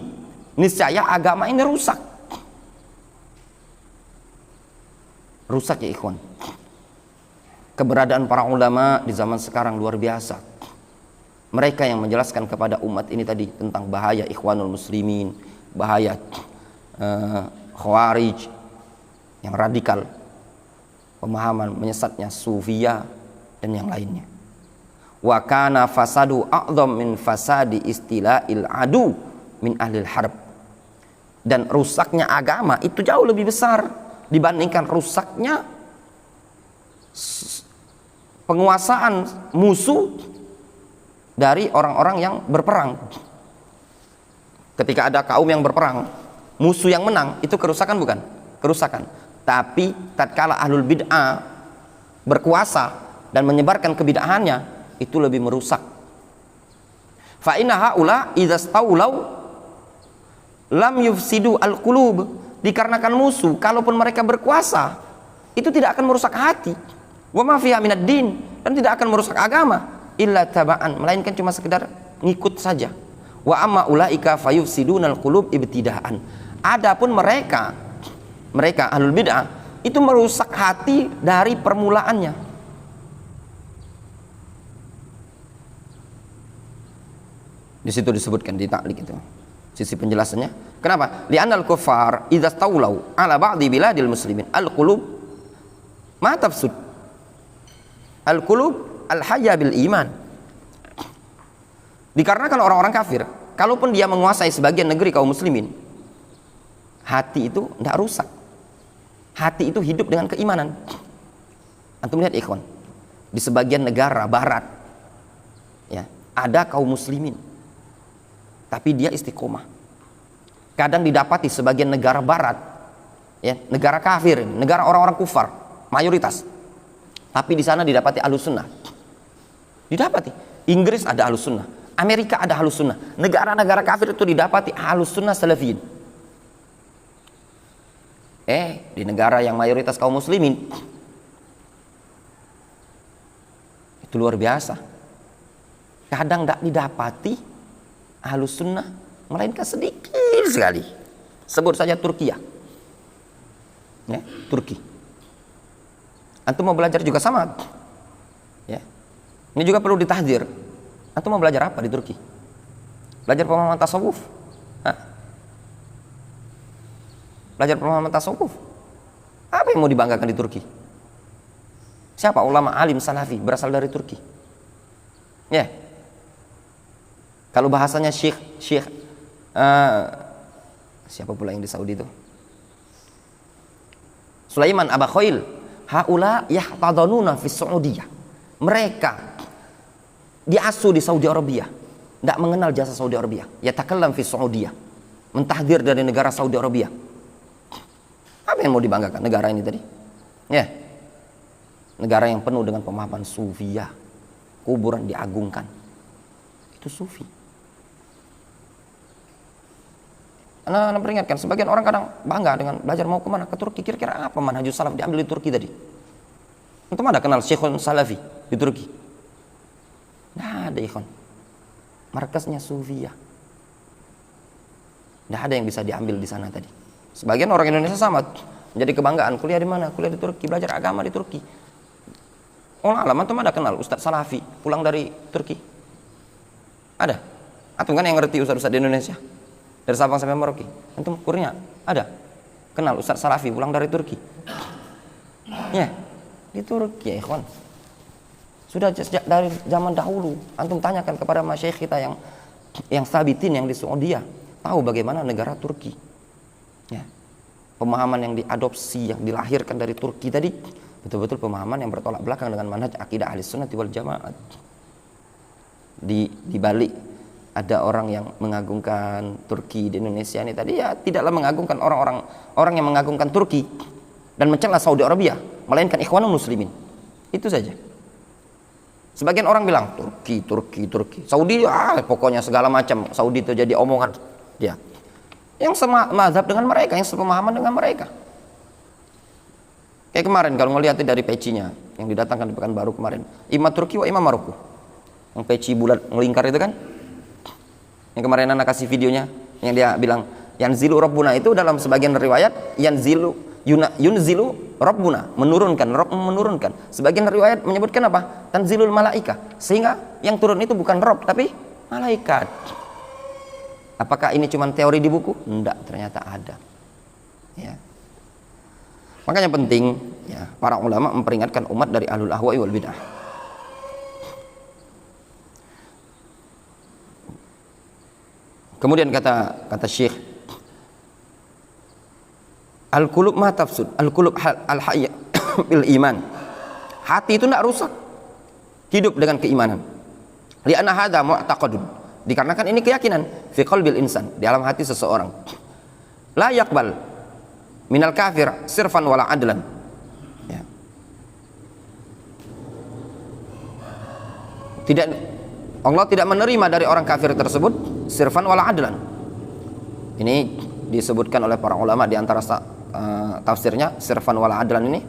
niscaya agama ini rusak. Rusak ya ikhwan. Keberadaan para ulama di zaman sekarang luar biasa. Mereka yang menjelaskan kepada umat ini tadi tentang bahaya ikhwanul muslimin, bahaya khawarij yang radikal, pemahaman menyesatnya sufiyah dan yang lainnya. Wa kana fasadu a'dham min fasadi istila'il adu min ahlil harb. Dan rusaknya agama itu jauh lebih besar dibandingkan rusaknya penguasaan musuh dari orang-orang yang berperang. Ketika ada kaum yang berperang, musuh yang menang, itu kerusakan bukan? Kerusakan. Tapi tatkala ahlul bid'ah berkuasa dan menyebarkan kebid'ahannya, itu lebih merusak. Fa inna haula idza staulau lam yufsidu al-qulub. Dikarenakan musuh, kalaupun mereka berkuasa, itu tidak akan merusak hati. Wa ma fiha minad din, dan tidak akan merusak agama, illa taba'an, melainkan cuma sekedar ngikut saja. Wa amma ulaika fayufsidunal qulub ibtidaan. Adapun mereka ahlul bid'ah itu merusak hati dari permulaannya. Di situ disebutkan di ta'liq itu sisi penjelasannya. Kenapa? Li'annal kuffar idza staulau ala ba'di biladil muslimin al-qulub ma tafsud. Al-qulub al-hayya bil iman. Dikarenakan orang-orang kafir, kalaupun dia menguasai sebagian negeri kaum muslimin, hati itu tidak rusak. Hati itu hidup dengan keimanan. Antum lihat ikhwan, di sebagian negara barat, ya, ada kaum muslimin, tapi dia istiqomah. Kadang didapati sebagian negara barat, ya, negara kafir, negara orang-orang kufar, mayoritas, tapi di sana didapati ahlus sunnah. Didapati. Inggris ada ahlus sunnah, Amerika ada ahlus sunnah. Negara-negara kafir itu didapati ahlus sunnah salafiyin. Di negara yang mayoritas kaum muslimin, itu luar biasa. Kadang tidak didapati ahlus sunnah, melainkan sedikit sekali. Sebut saja Turki, ya, Turki. Antum mau belajar juga sama, ya. Ini juga perlu ditahdzir. Antum mau belajar apa di Turki? Belajar pemahaman tasawuf? Belajar pemahaman tasawuf? Apa Apa yang mau dibanggakan di Turki? Siapa ulama alim salafi berasal dari Turki? Ya. Kalau bahasanya Syekh siapa pula yang di Saudi itu? Sulaiman Aba Khail. Haula yahtadununa fi Saudiyah. Mereka diasuh di Saudi Arabia, tidak mengenal jasa Saudi Arabia. Yatakallam fi Saudiyah. Mentahdir dari negara Saudi Arabia. Apa yang mau dibanggakan negara ini tadi? Ya. Negara yang penuh dengan pemahaman sufiyah. Kuburan diagungkan. Itu sufi. Anda peringatkan, sebagian orang kadang bangga dengan belajar mau kemana? Ke Turki. Kira-kira apa manhajus salaf diambil di Turki tadi? Antum ada kenal Syekhun Salafi di Turki? Nah, ada ikhwan. Markasnya sufiyah. Tidak ada yang bisa diambil di sana tadi. Sebagian orang Indonesia sama, menjadi kebanggaan. Kuliah di mana? Kuliah di Turki, belajar agama di Turki. Oh alam, antum ada kenal Ustadz Salafi pulang dari Turki? Ada? Antum kan yang ngerti Ustadz di Indonesia? Dari Sabang sampai Merauke. Antum kurnia? Ada? Kenal Ustadz Salafi pulang dari Turki? Ya, di Turki ya ikhwan. Sudah sejak dari zaman dahulu. Antum tanyakan kepada masyayikh kita yang sabitin yang di Saudi, tahu bagaimana negara Turki. Ya. Pemahaman yang diadopsi, yang dilahirkan dari Turki tadi betul-betul pemahaman yang bertolak belakang dengan manhaj akidah ahli sunnah wal jamaah. Di balik ada orang yang mengagungkan Turki di Indonesia ini tadi, ya tidaklah mengagungkan orang yang mengagungkan Turki dan mencela Saudi Arabia, melainkan ikhwanul muslimin. Itu saja. Sebagian orang bilang Turki. Saudi pokoknya segala macam. Saudi itu jadi omongan dia. Yang semazhab dengan mereka, yang sepemahaman dengan mereka. Kayak kemarin kalau ngelihat dari pecinya yang didatangkan di Pekanbaru kemarin, imam Turki wa imam Maroko, yang peci bulat melingkar itu kan, yang kemarin anak kasih videonya, yang dia bilang yanzilu rabbuna, itu dalam sebagian riwayat yunzilu rabbuna, menurunkan. Sebagian riwayat menyebutkan apa? Tanzilul malaika, sehingga yang turun itu bukan rob tapi malaikat. Apakah ini cuma teori di buku? Enggak, ternyata ada. Ya. Makanya penting ya, para ulama memperingatkan umat dari ahlul ahwa'i wal bid'ah. Kemudian kata Syekh, al-qulub ma tafsud, al-qulub al-hayya bil iman. Hati itu tidak rusak, hidup dengan keimanan. Li'anna hadza mu'taqadun, dikarenakan ini keyakinan fi qalbil insan, di dalam hati seseorang. La yaqbal minal kafir sirfan wala adlan. Ya. Allah tidak menerima dari orang kafir tersebut sirfan wala adlan. Ini disebutkan oleh para ulama di antara tafsirnya, sirfan wala adlan ini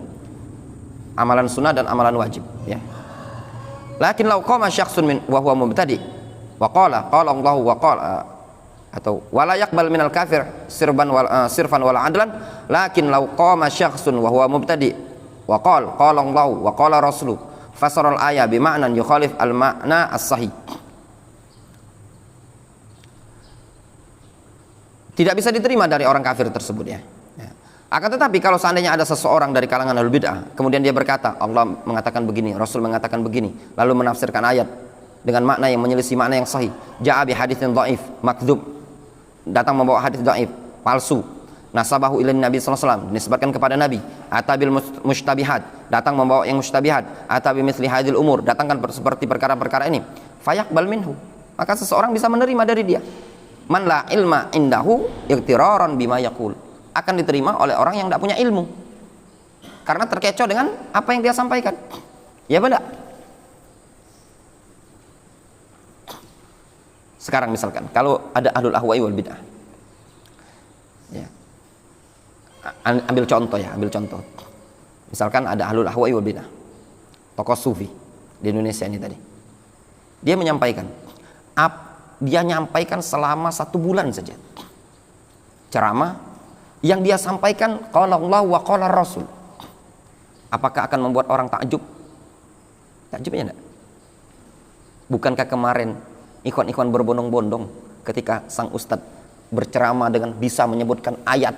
amalan sunnah dan amalan wajib, ya. Lakin law qama syakhsun min wa huwa mubtadi wa qala Allah wa qala, atau wala yaqbal minal kafir sirfan wala adlan, lakin law qama syakhsun wa huwa mubtadi wa qala Allah wa qala rasuluh fasara al-aya bi ma'nan yukhalif al-ma'na as-sahih. Tidak bisa diterima dari orang kafir tersebut, ya. Akan tetapi kalau seandainya ada seseorang dari kalangan ahlul bid'ah, kemudian dia berkata Allah mengatakan begini, Rasul mengatakan begini, lalu menafsirkan ayat dengan makna yang menyelisih makna yang sahih, ja'a bi haditsin dhaif makdzub, datang membawa hadis dhaif, palsu, nasabahu ilan Nabi sallallahu alaihi wasallam, dinisbatkan kepada Nabi, atabil mustabihat, datang membawa yang mustabihat, atabi mithli hadil umur, datangkan seperti perkara-perkara ini, fayaqbal minhu, maka seseorang bisa menerima dari dia. Man la ilma indahu iqtiraran bima yaqul, akan diterima oleh orang yang tidak punya ilmu karena terkecoh dengan apa yang dia sampaikan, ya benar. Sekarang misalkan kalau ada ahlul ahwa'i wal bid'ah, ya, ambil contoh, misalkan ada ahlul ahwa'i wal bid'ah, tokoh sufi di Indonesia ini tadi, dia menyampaikan selama 1 bulan saja ceramah yang dia sampaikan qala Allah wa qala Rasul. Apakah akan membuat orang takjub? Takjubnya enggak? Bukankah kemarin ikhwan-ikhwan berbondong-bondong ketika sang ustadz berceramah dengan bisa menyebutkan ayat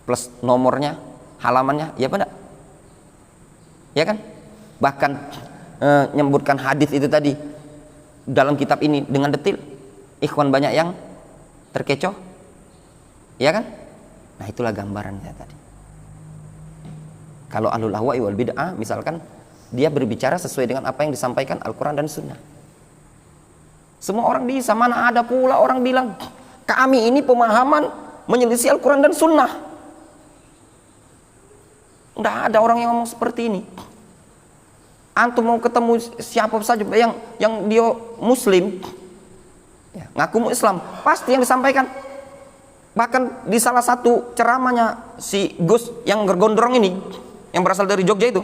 plus nomornya, halamannya, ya apa enggak? Ya kan? Bahkan menyebutkan hadis itu tadi dalam kitab ini dengan detil. Ikhwan banyak yang terkecoh, ya kan? Nah itulah gambarannya tadi. Kalau ahlul ahwa'i wal bid'ah misalkan dia berbicara sesuai dengan apa yang disampaikan Al-Quran dan Sunnah, semua orang bisa. Mana ada pula orang bilang kami ini pemahaman menyelisih Al-Quran dan Sunnah. Tidak ada orang yang ngomong seperti ini. Antum mau ketemu siapa saja yang dia Muslim, ya, ngaku Islam, pasti yang disampaikan. Bahkan di salah satu ceramahnya si Gus yang gergondrong ini, yang berasal dari Jogja itu,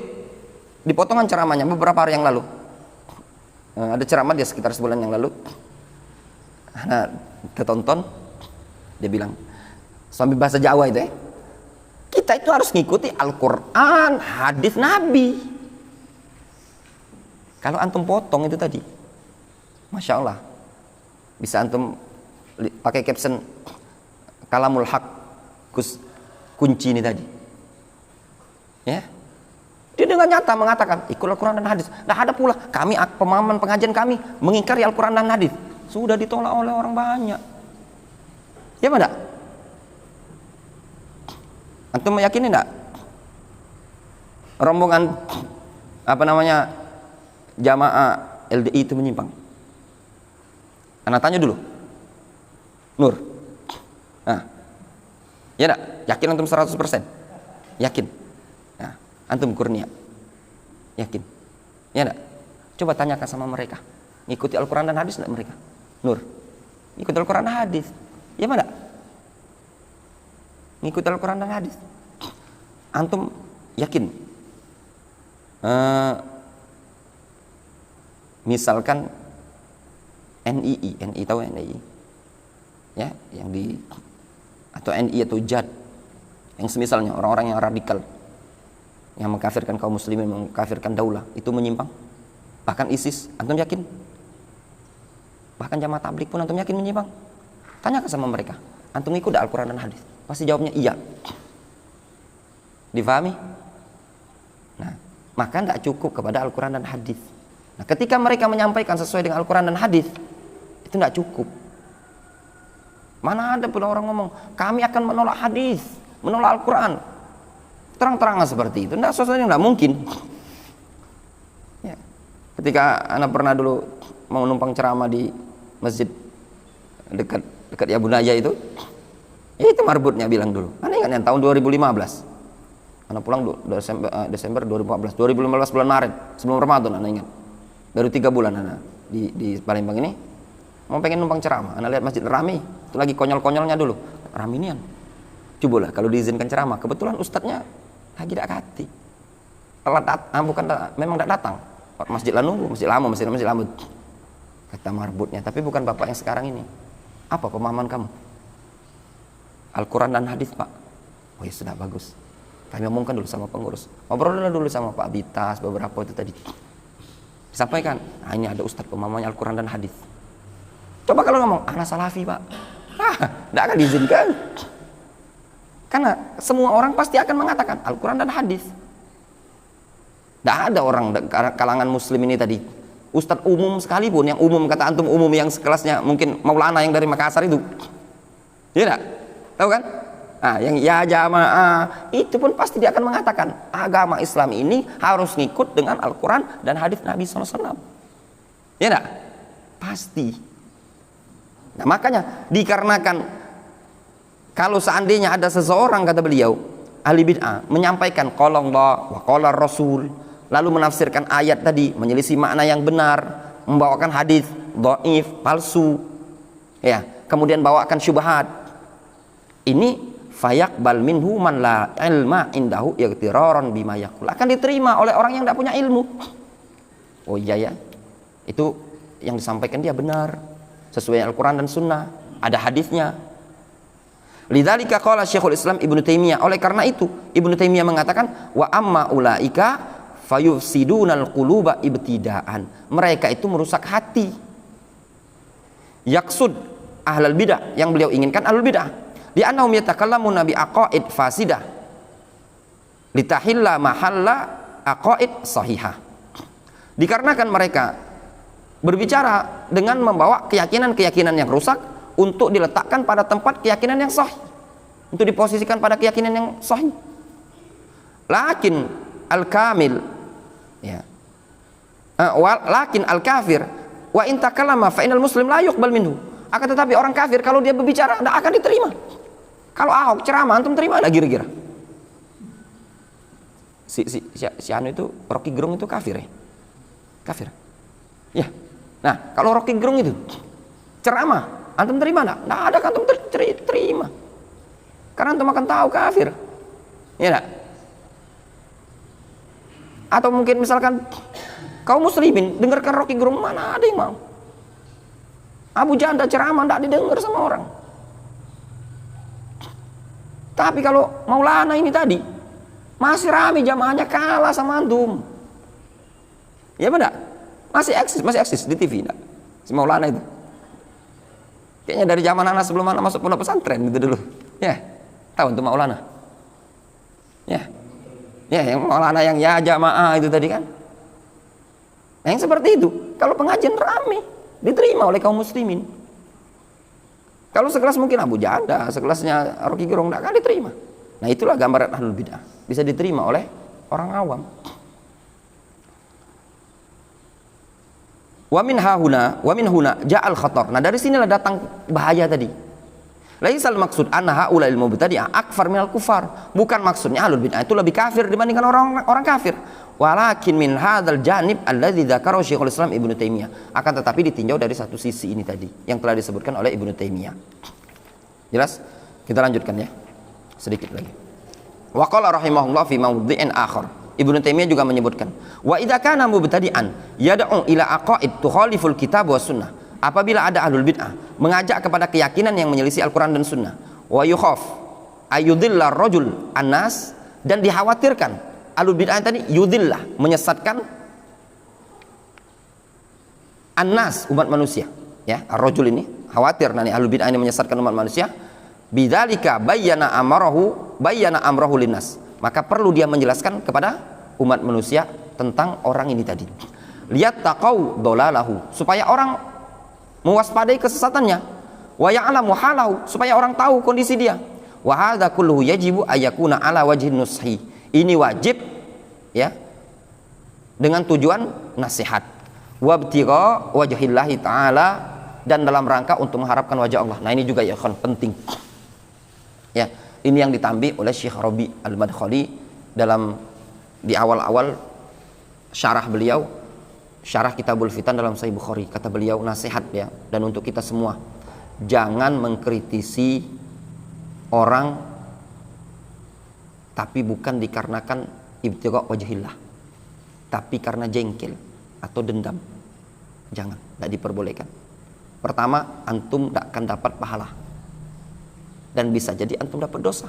dipotongan ceramahnya beberapa hari yang lalu. Ada ceramah dia sekitar sebulan yang lalu. Nah, ketonton, dia bilang, sambil bahasa Jawa itu ya, kita itu harus ngikuti Al-Quran, hadis Nabi. Kalau antum potong itu tadi, Masya Allah, bisa antum pakai caption Kalamul Haq Gus kunci ini tadi, ya. Dia dengan nyata mengatakan ikut Al-Quran dan hadis. Nah ada pula kami pemahaman pengajian kami mengingkari Al-Quran dan hadis. Sudah ditolak oleh orang banyak. Ya enggak? Antum meyakini enggak? Rombongan apa namanya jamaah LDI itu menyimpang. Anak tanya dulu, Nur, nah, ya enggak? Yakin antum 100%? Yakin? Nah, antum Kurnia, yakin? Ya enggak? Coba tanyakan sama mereka, ngikuti Al-Quran dan hadis enggak mereka? Nur, ngikuti Al-Quran dan hadis, ya enggak? Ngikuti Al-Quran dan hadis. Antum yakin? Misalkan NII tahu NII? Ya, yang di atau NI atau JAD, yang semisalnya orang-orang yang radikal, yang mengkafirkan kaum muslimin, mengkafirkan daulah, itu menyimpang. Bahkan ISIS, antum yakin? Bahkan jamaah tabligh pun antum yakin menyimpang? Tanyakan sama mereka, antum ikut Al-Quran dan hadis? Pasti jawabnya iya. Difahami? Nah, maka tidak cukup kepada Al-Quran dan hadis. Nah, ketika mereka menyampaikan sesuai dengan Al-Quran dan hadis, itu tidak cukup. Mana ada pula orang ngomong kami akan menolak hadis, menolak Al-Quran, terang-terangan seperti itu. Tidak, sesuatu yang tidak mungkin. Ya. Ketika anak pernah dulu mau numpang ceramah di masjid dekat Yabu Naya itu marbutnya bilang dulu. Anda ingat yang tahun 2015? Anak pulang Desember 2014, 2015 bulan Maret sebelum Ramadan, Anda ingat? Baru 3 bulan anak di Palembang ini mau pengen numpang ceramah. Anak lihat masjid rame, itu lagi konyol-konyolnya dulu. Raminian. Cobalah kalau diizinkan ceramah, kebetulan ustadznya lagi tidak kati. Memang tidak datang. Masjid Lanu, masjid lama, masjid lama. Kata marbutnya, tapi bukan bapak yang sekarang ini. Apa pemahaman kamu? Al-Quran dan hadis, Pak. Oh ya sudah, bagus. Kami omongkan dulu sama pengurus. Ngobrol dulu sama Pak Bitas, beberapa itu tadi. Disampaikan, nah ini ada ustadz pemahamannya Al-Quran dan hadis. Coba kalau ngomong, anak salafi, Pak. Tidak akan diizinkan. Karena semua orang pasti akan mengatakan Al-Quran dan hadis. Tidak ada orang kalangan muslim ini tadi, ustadz umum sekalipun, yang umum, kata antum umum, yang sekelasnya mungkin Maulana yang dari Makassar itu. Iya tidak? Tahu kan? Nah, yang ya jamaah itu pun pasti dia akan mengatakan agama Islam ini harus ngikut dengan Al-Quran dan hadis Nabi SAW. Ya enggak? Pasti. Nah, makanya dikarenakan kalau seandainya ada seseorang, kata beliau, ahli bid'ah, menyampaikan qala Allah wa qala Rasul, lalu menafsirkan ayat tadi menyelisih makna yang benar, membawakan hadis dhaif, palsu, ya, kemudian bawakan syubhat, ini fayaqbal minhu man la ilma indahu iqtiraran bima yaqul, akan diterima oleh orang yang tidak punya ilmu. Oh iya ya, itu yang disampaikan dia benar, sesuai Al-Quran dan Sunnah, ada hadisnya. Lidzalika qala Syekhul Islam Ibnu Taimiyah, oleh karena itu Ibnu Taimiyah mengatakan wa amma ulaika fayufsidunal quluba ibtidaan, mereka itu merusak hati. Yaksud ahlul bidah, yang beliau inginkan ahlul bidah, di annahum yatakallamuna bi aqaid fasidah, litahilla mahalla aqaid sahihah. Dikarenakan mereka berbicara dengan membawa keyakinan-keyakinan yang rusak untuk diletakkan pada tempat keyakinan yang sahih, untuk diposisikan pada keyakinan yang sahih. Lakin al-kamil, ya, lakin al-kafir wa in takallama fa innal muslim la yuqbal minhu. Akan tetapi orang kafir kalau dia berbicara tidak akan diterima. Kalau Ahok ceramah antum terima enggak kira-kira? Si anu itu Rocky Gerung itu kafir ya? Kafir. Ya. Nah, kalau Rocky Gerung itu ceramah antum terima enggak? Enggak ada kan antum terima. Karena antum akan tahu kafir. Ya enggak? Atau mungkin misalkan kaum muslimin dengarkan Rocky Gerung, mana ada yang mau? Abu Janda ceramah tidak didengar sama orang. Tapi kalau Maulana ini tadi masih ramai jamaahnya, kalah sama antum. Ya benar? Masih eksis di TV enggak? Si Maulana itu. Kayaknya dari zaman anak sebelum anak masuk pondok pesantren itu dulu. Ya, tahu untuk Maulana? Ya. Ya, yang Maulana yang ya jamaah itu tadi kan. Yang seperti itu, kalau pengajian ramai, diterima oleh kaum muslimin. Kalau sekelas mungkin Abu Janda, sekelasnya Rocky Gerung tidak akan diterima. Nah, itulah gambaran ahlul bid'ah, bisa diterima oleh orang awam. Wa min huna ja'al khatar. Nah, dari sinilah datang bahaya tadi. Laisal maksud anna haula'il mubtadi'ah akfar minal kufar. Bukan maksudnya ahlul bid'ah itu lebih kafir dibandingkan orang kafir. Walakin min hadzal janib alladzi dzakarahu Syekhul Islam Ibnu Taimiyah. Akan tetapi ditinjau dari satu sisi ini tadi yang telah disebutkan oleh Ibnu Taimiyah. Jelas? Kita lanjutkan ya. Sedikit lagi. Wa qala rahimahullah fi mawdhi'in akhar. Ibnu Taimiyah juga menyebutkan, wa idza kana mubtadi'an yad'u ila aqaid tukhaliful kitab wa sunnah. Apabila ada ahlul bid'ah mengajak kepada keyakinan yang menyelisih Al-Qur'an dan Sunnah, wa yukhaf ayudillar rajul annas, dan dikhawatirkan ahlul bid'ah tadi yudillah, menyesatkan annas, umat manusia, ya. Ar-rajul ini khawatir nanti ahlul bid'ah ini menyesatkan umat manusia. Bidzalika bayyana amrahu linnas, maka perlu dia menjelaskan kepada umat manusia tentang orang ini tadi. Lihat taqau dolalahu, supaya orang mewaspadai kesesatannya, wa ya'lamu halahu, supaya orang tahu kondisi dia. Wa hadza kulluhu yajibu ayakuna ala wajhin nushi. Ini wajib ya dengan tujuan nasihat. Wabtigha wajhillahi ta'ala, dan dalam rangka untuk mengharapkan wajah Allah. Nah, ini juga ya kan penting. Ya, ini yang ditambi oleh Syekh Rabi Al-Madkhali di awal-awal syarah beliau, syarah Kitabul Fitan dalam Sahih Bukhari. Kata beliau nasihat ya, dan untuk kita semua, jangan mengkritisi orang tapi bukan dikarenakan ibtigha wajhillah, tapi karena jengkel atau dendam. Jangan, tidak diperbolehkan. Pertama, antum tidak akan dapat pahala, dan bisa jadi antum dapat dosa.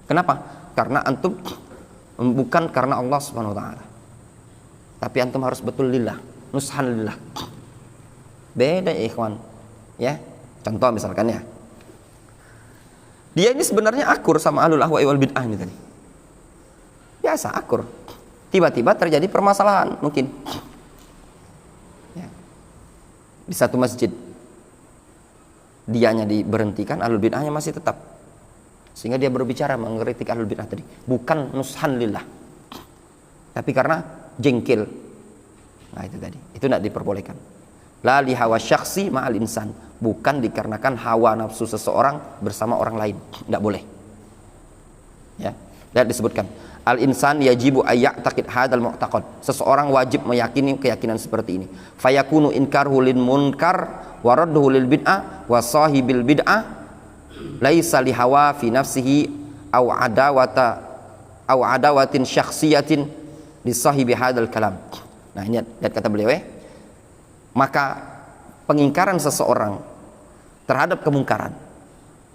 Kenapa? Karena antum bukan karena Allah Subhanahu wa taala, tapi antum harus betul lillah, nushan lillah. Beda ya ikhwan. Ya, contoh misalkan ya, dia ini sebenarnya akur sama ahlul ahwa wal bid'ah ini tadi. Biasa akur. Tiba-tiba terjadi permasalahan mungkin. Ya. Di satu masjid dianya diberhentikan, ahlul bid'ahnya masih tetap. Sehingga dia berbicara mengkritik ahlul bid'ah tadi, bukan nushan lillah, tapi karena jengkel. Nah, itu tadi, itu tidak diperbolehkan. La li hawa syakhsi ma'al insan, bukan dikarenakan hawa nafsu seseorang bersama orang lain, tidak boleh. Ya, lihat disebutkan, al insan yajibu ayya'taqid hadzal mu'taqad, seseorang wajib meyakini keyakinan seperti ini. Fayakunu inkarhu lil munkar wa radduhu lil bid'ah wa sahibil bid'ah laisa li hawa fi nafsihi aw adawatin syakhsiyatin li sahibi hadzal kalam. Nah, ini lihat kata beliau ya. Maka pengingkaran seseorang terhadap kemungkaran,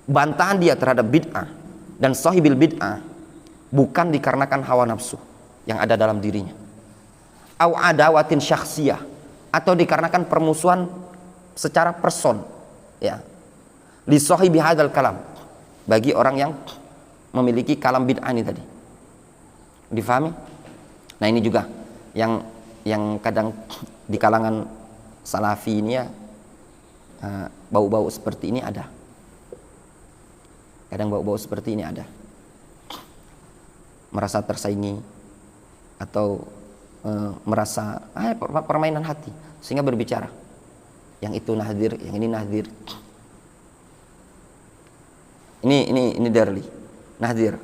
bantahan dia terhadap bid'ah dan sahibil bid'ah, bukan dikarenakan hawa nafsu yang ada dalam dirinya, au adawatin syakhsiyah, atau dikarenakan permusuhan secara person, ya, li sahibi hadzal kalam, bagi orang yang memiliki kalam bid'ah ini tadi. Difahami? Nah ini juga yang kadang di kalangan salafi ini ya, bau-bau seperti ini ada. Kadang bau-bau seperti ini ada. Merasa tersaingi atau merasa permainan hati sehingga berbicara. Yang itu nahdir, yang ini nahdir. Ini Darli. Nahdir.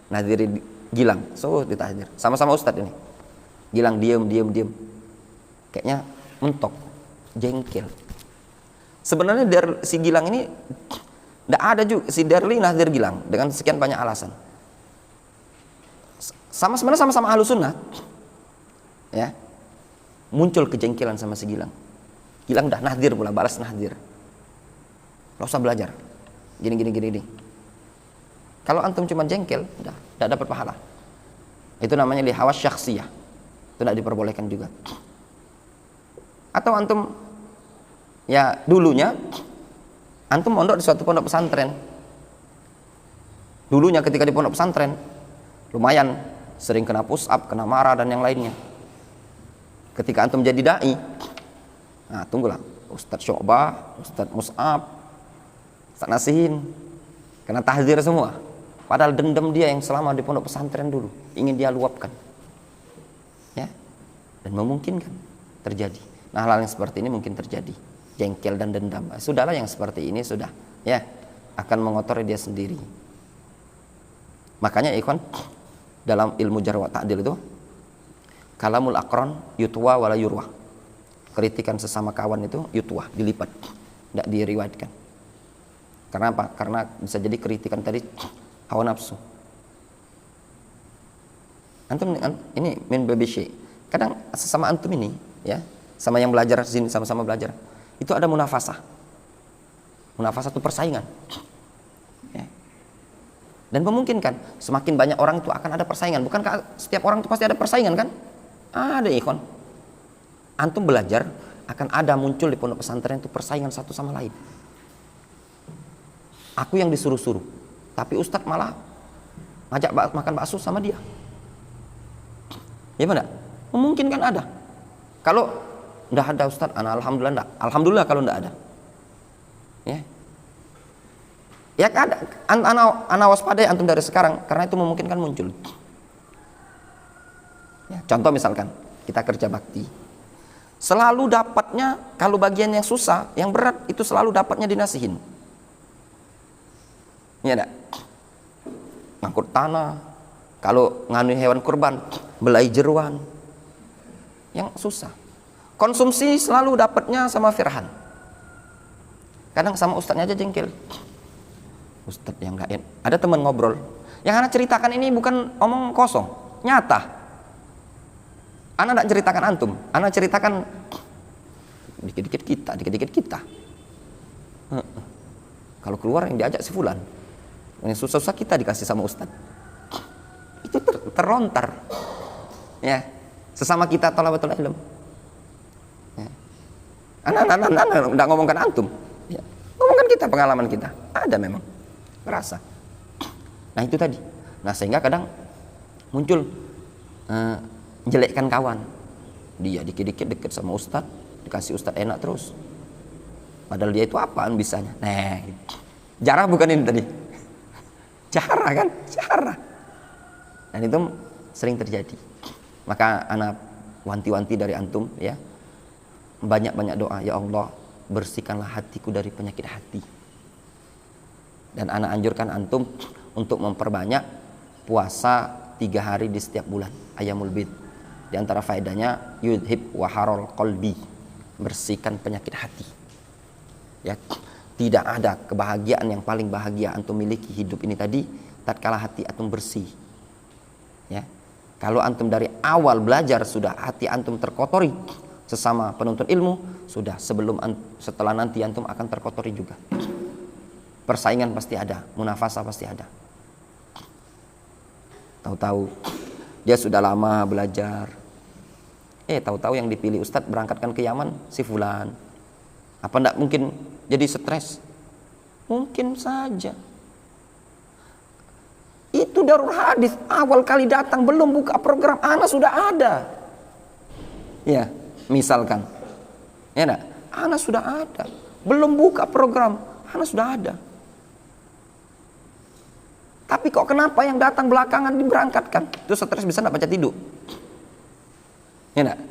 Nahdir Gilang. So ditahdir. Sama-sama ustadz ini. Gilang diam. Kayaknya mentok, jengkel. Sebenarnya si Gilang ini tidak ada juga, si Darli nahdir Gilang dengan sekian banyak alasan. Sebenarnya sama-sama ahlu sunnah, ya. Muncul kejengkelan sama si Gilang. Gilang dah nahdir pula, balas nahdir. Gak usah belajar. Gini. Kalau antum cuma jengkel, udah tidak dapat pahala. Itu namanya lihawas syakhsiyah. Itu tidak diperbolehkan juga. Atau antum, ya dulunya antum mondok di suatu pondok pesantren. Dulunya ketika di pondok pesantren lumayan sering kena push up, kena marah dan yang lainnya. Ketika antum jadi dai, nah tunggulah, Ustadz Syu'bah, Ustadz Mus'ab, Ustadz Nasihin kena tahdzir semua. Padahal dendam dia yang selama di pondok pesantren dulu ingin dia luapkan, ya, dan memungkinkan terjadi. Nah hal yang seperti ini mungkin terjadi, jengkel dan dendam. Sudahlah yang seperti ini sudah, ya, akan mengotori dia sendiri. Makanya ikhwan, dalam ilmu jarh wa ta'dil itu kalamul aqran yutwa wala yurwa. Kritikan sesama kawan itu yutwa, dilipat, tidak diriwayatkan. Karena apa? Karena bisa jadi kritikan tadi hawa nafsu. Antum ini min babi syai'. Kadang sesama antum ini, ya, sama yang belajar sini, sama-sama belajar, itu ada munafasah. Munafasah itu persaingan, ya. Dan memungkinkan semakin banyak orang itu akan ada persaingan. Bukankah setiap orang itu pasti ada persaingan kan? Ada ikhwan. Antum belajar akan ada muncul di pondok pesantren itu persaingan satu sama lain. Aku yang disuruh-suruh, tapi ustadz malah ngajak makan bakso sama dia. Ya benar? Memungkinkan ada. Kalau enggak ada ustadz, alhamdulillah enggak. Alhamdulillah kalau enggak ada. Ya. Ya ada, ana waspadai antum dari sekarang karena itu memungkinkan muncul. Ya, contoh misalkan kita kerja bakti, selalu dapatnya kalau bagian yang susah, yang berat itu selalu dapatnya dinasihin. Iya enggak? Ngangkut tanah, kalau nganu hewan kurban, belai jeruan, yang susah. Konsumsi selalu dapatnya sama Firhan. Kadang sama ustadznya aja jengkel. Ustadz yang gak enak. Ada teman ngobrol, yang anak ceritakan ini bukan omong kosong, nyata. Anak tidak ceritakan antum, anak ceritakan dikit-dikit kita. Kalau keluar yang diajak si fulan, yang susah-susah kita dikasih sama ustadz. Itu terlontar, ya, sesama kita thalabatul ilm. Ya. Anak tidak ngomongkan antum, ya. Ngomongkan kita, pengalaman kita ada memang. Rasa. Nah itu tadi. Nah sehingga kadang muncul jelekkan kawan. Dia dikit-dikit deket sama ustadz, dikasih ustadz enak terus. Padahal dia itu apaan bisanya. Nah, jarah bukan ini tadi. Jarah kan? Jarah. Dan itu sering terjadi. Maka anak wanti-wanti dari antum, ya, banyak-banyak doa. Ya Allah, bersihkanlah hatiku dari penyakit hati. Dan anak anjurkan antum untuk memperbanyak puasa 3 hari di setiap bulan, ayyamul bid. Di antara faedahnya yudhib waharol qalbi, bersihkan penyakit hati. Ya, tidak ada kebahagiaan yang paling bahagia antum miliki hidup ini tadi tatkala hati antum bersih. Ya. Kalau antum dari awal belajar sudah hati antum terkotori sesama penuntut ilmu, sudah setelah nanti antum akan terkotori juga. Persaingan pasti ada, munafasah pasti ada. Tahu-tahu dia sudah lama belajar, tahu-tahu yang dipilih ustadz berangkatkan ke Yaman si fulan. Apa enggak mungkin jadi stres? Mungkin saja. Itu Itu Darul Hadis awal kali datang belum buka program, ana sudah ada. Ya, misalkan. Ya enggak? Ana sudah ada. Belum buka program, ana sudah ada. Tapi kok kenapa yang datang belakangan diberangkatkan? Itu stres bisa enggak baca tidur? Ya enggak?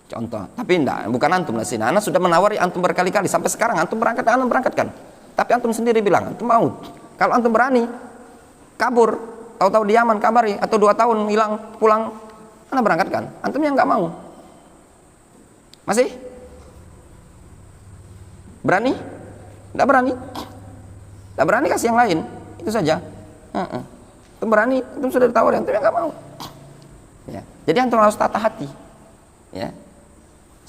Contoh, tapi enggak, bukan antum lah sini. Ana sudah menawari antum berkali-kali sampai sekarang antum berangkatkan. Tapi antum sendiri bilang antum mau. Kalau antum berani kabur, tahu-tahu di Yaman kabari atau 2 tahun hilang pulang, ana berangkatkan. Antum yang enggak mau. Masih? Berani? Enggak berani? Enggak berani kasih yang lain. Itu saja. Antum berani, antum sudah ditawari, antum yang enggak mau. Ya. Jadi antum harus tata hati. Ya.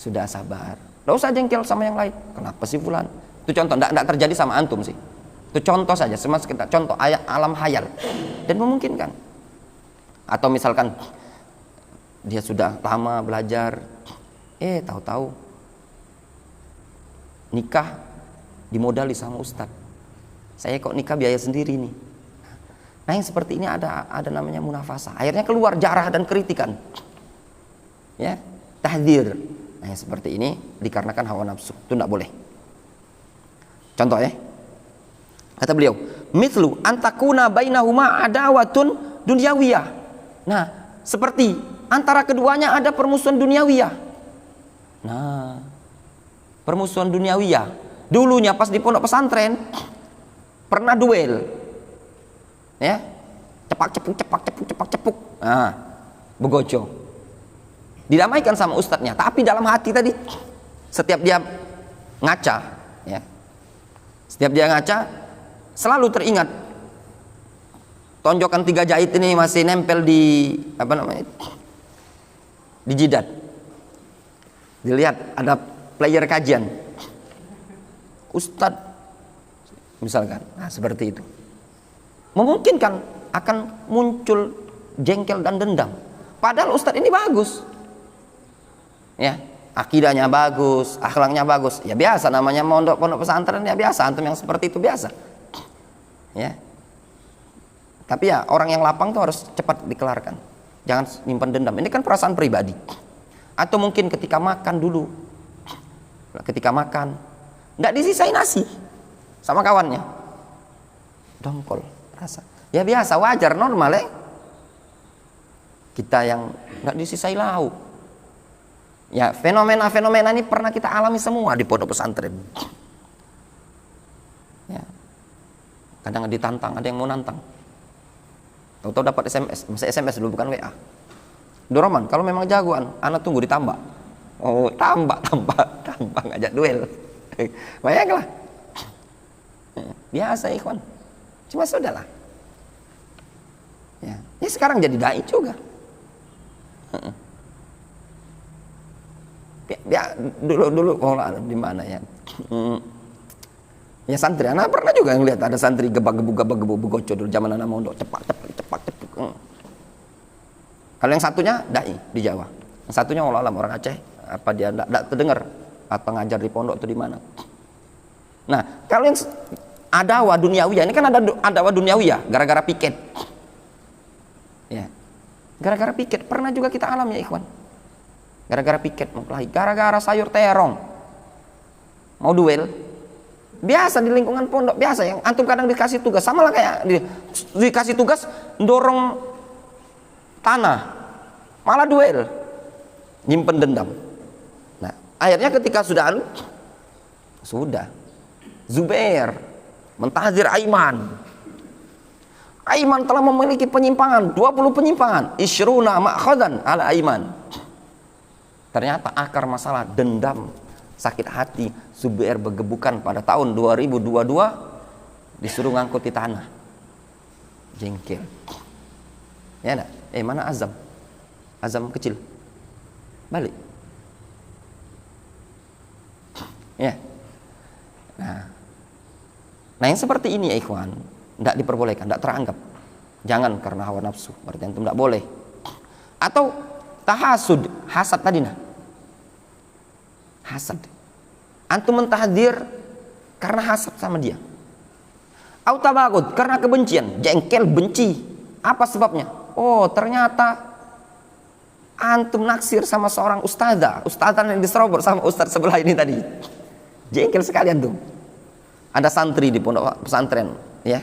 Sudah sabar. Enggak usah jengkel sama yang lain. Kenapa sih fulan? Itu contoh, enggak terjadi sama antum sih. Itu contoh saja, kita contoh ayat alam hayal dan memungkinkan. Atau misalkan dia sudah lama belajar, tahu-tahu nikah dimodali sama ustadz. Saya kok nikah biaya sendiri nih. Nah yang seperti ini ada namanya munafasah. Akhirnya keluar jarah dan kritikan. Ya, tahdzir. Nah yang seperti ini dikarenakan hawa nafsu, itu tidak boleh. Contoh ya. Kata beliau, mithlu antakuna bainahuma adawatun dunyawiyah. Nah, seperti antara keduanya ada permusuhan duniawiyah. Nah, permusuhan duniawiyah. Dulunya pas di pondok pesantren pernah duel. Ya. Cepak-cepuk. Nah, begojo. Didamaikan sama ustadznya, tapi dalam hati tadi setiap dia ngaca, ya. Setiap dia ngaca selalu teringat tonjokan 3 jahit ini masih nempel di di jidat. Dilihat ada player kajian ustadz misalkan, nah seperti itu memungkinkan akan muncul jengkel dan dendam, padahal ustadz ini bagus ya, akidahnya bagus, akhlaknya bagus, ya biasa namanya pondok pesantren, ya biasa, antum yang seperti itu biasa ya. Tapi ya orang yang lapang tuh harus cepat dikelarkan, jangan simpan dendam. Ini kan perasaan pribadi. Atau mungkin ketika makan dulu, ketika makan nggak disisai nasi sama kawannya, dongkol rasa, ya biasa, wajar, normal ya. Kita yang nggak disisai lauk, ya fenomena ini pernah kita alami semua di pondok pesantren. Ya. Kadang ditantang, ada yang mau nantang. Tahu-tahu dapat SMS, masih SMS dulu bukan WA. Doroman, kalau memang jagoan, anak tunggu ditambah. Oh, tambah ngajak duel. Bayanglah. Biasa ikhwan. Cuma sudahlah. Ya, sekarang jadi dai juga. Ya, dulu kalau di mana ya? Ya santri, anak pernah juga ngeliat ada santri gebak-gebu begoco dulu zaman anak mondok, cepak. Kalau yang satunya dai di Jawa, yang satunya orang Aceh, apa dia enggak terdengar apa ngajar di pondok itu di mana. Nah, kalau yang adawa duniawiyah, ini kan ada adawa duniawiyah gara-gara piket. Ya. Gara-gara piket pernah juga kita alami ya ikhwan. Gara-gara piket mempelai, gara-gara sayur terong. Mau duel. Biasa di lingkungan pondok, biasa yang antum kadang dikasih tugas, sama lah kayak dikasih tugas dorong tanah, malah duel, nyimpen dendam. Nah, akhirnya ketika sudah Zubair mentahdzir Aiman telah memiliki penyimpangan, 20 penyimpangan, isyruna ma'khadan ala Aiman. Ternyata akar masalah dendam, sakit hati Zubair bergebukan pada tahun 2022 disuruh ngangkut di tanah, jengkel ya enggak? Mana Azam kecil balik ya. Nah yang seperti ini ya ikhwan, tidak diperbolehkan, tidak teranggap. Jangan karena hawa nafsu, berarti antum tidak boleh. Atau tahasud, hasad tadi, nah hasad, antum mentahdzir karena hasad sama dia. Au tabagud, karena kebencian, jengkel, benci Apa sebabnya? Oh, ternyata antum naksir sama seorang ustazah yang diserobot sama ustaz sebelah ini tadi. Jengkel sekali antum. Ada santri di pondok pesantren, ya.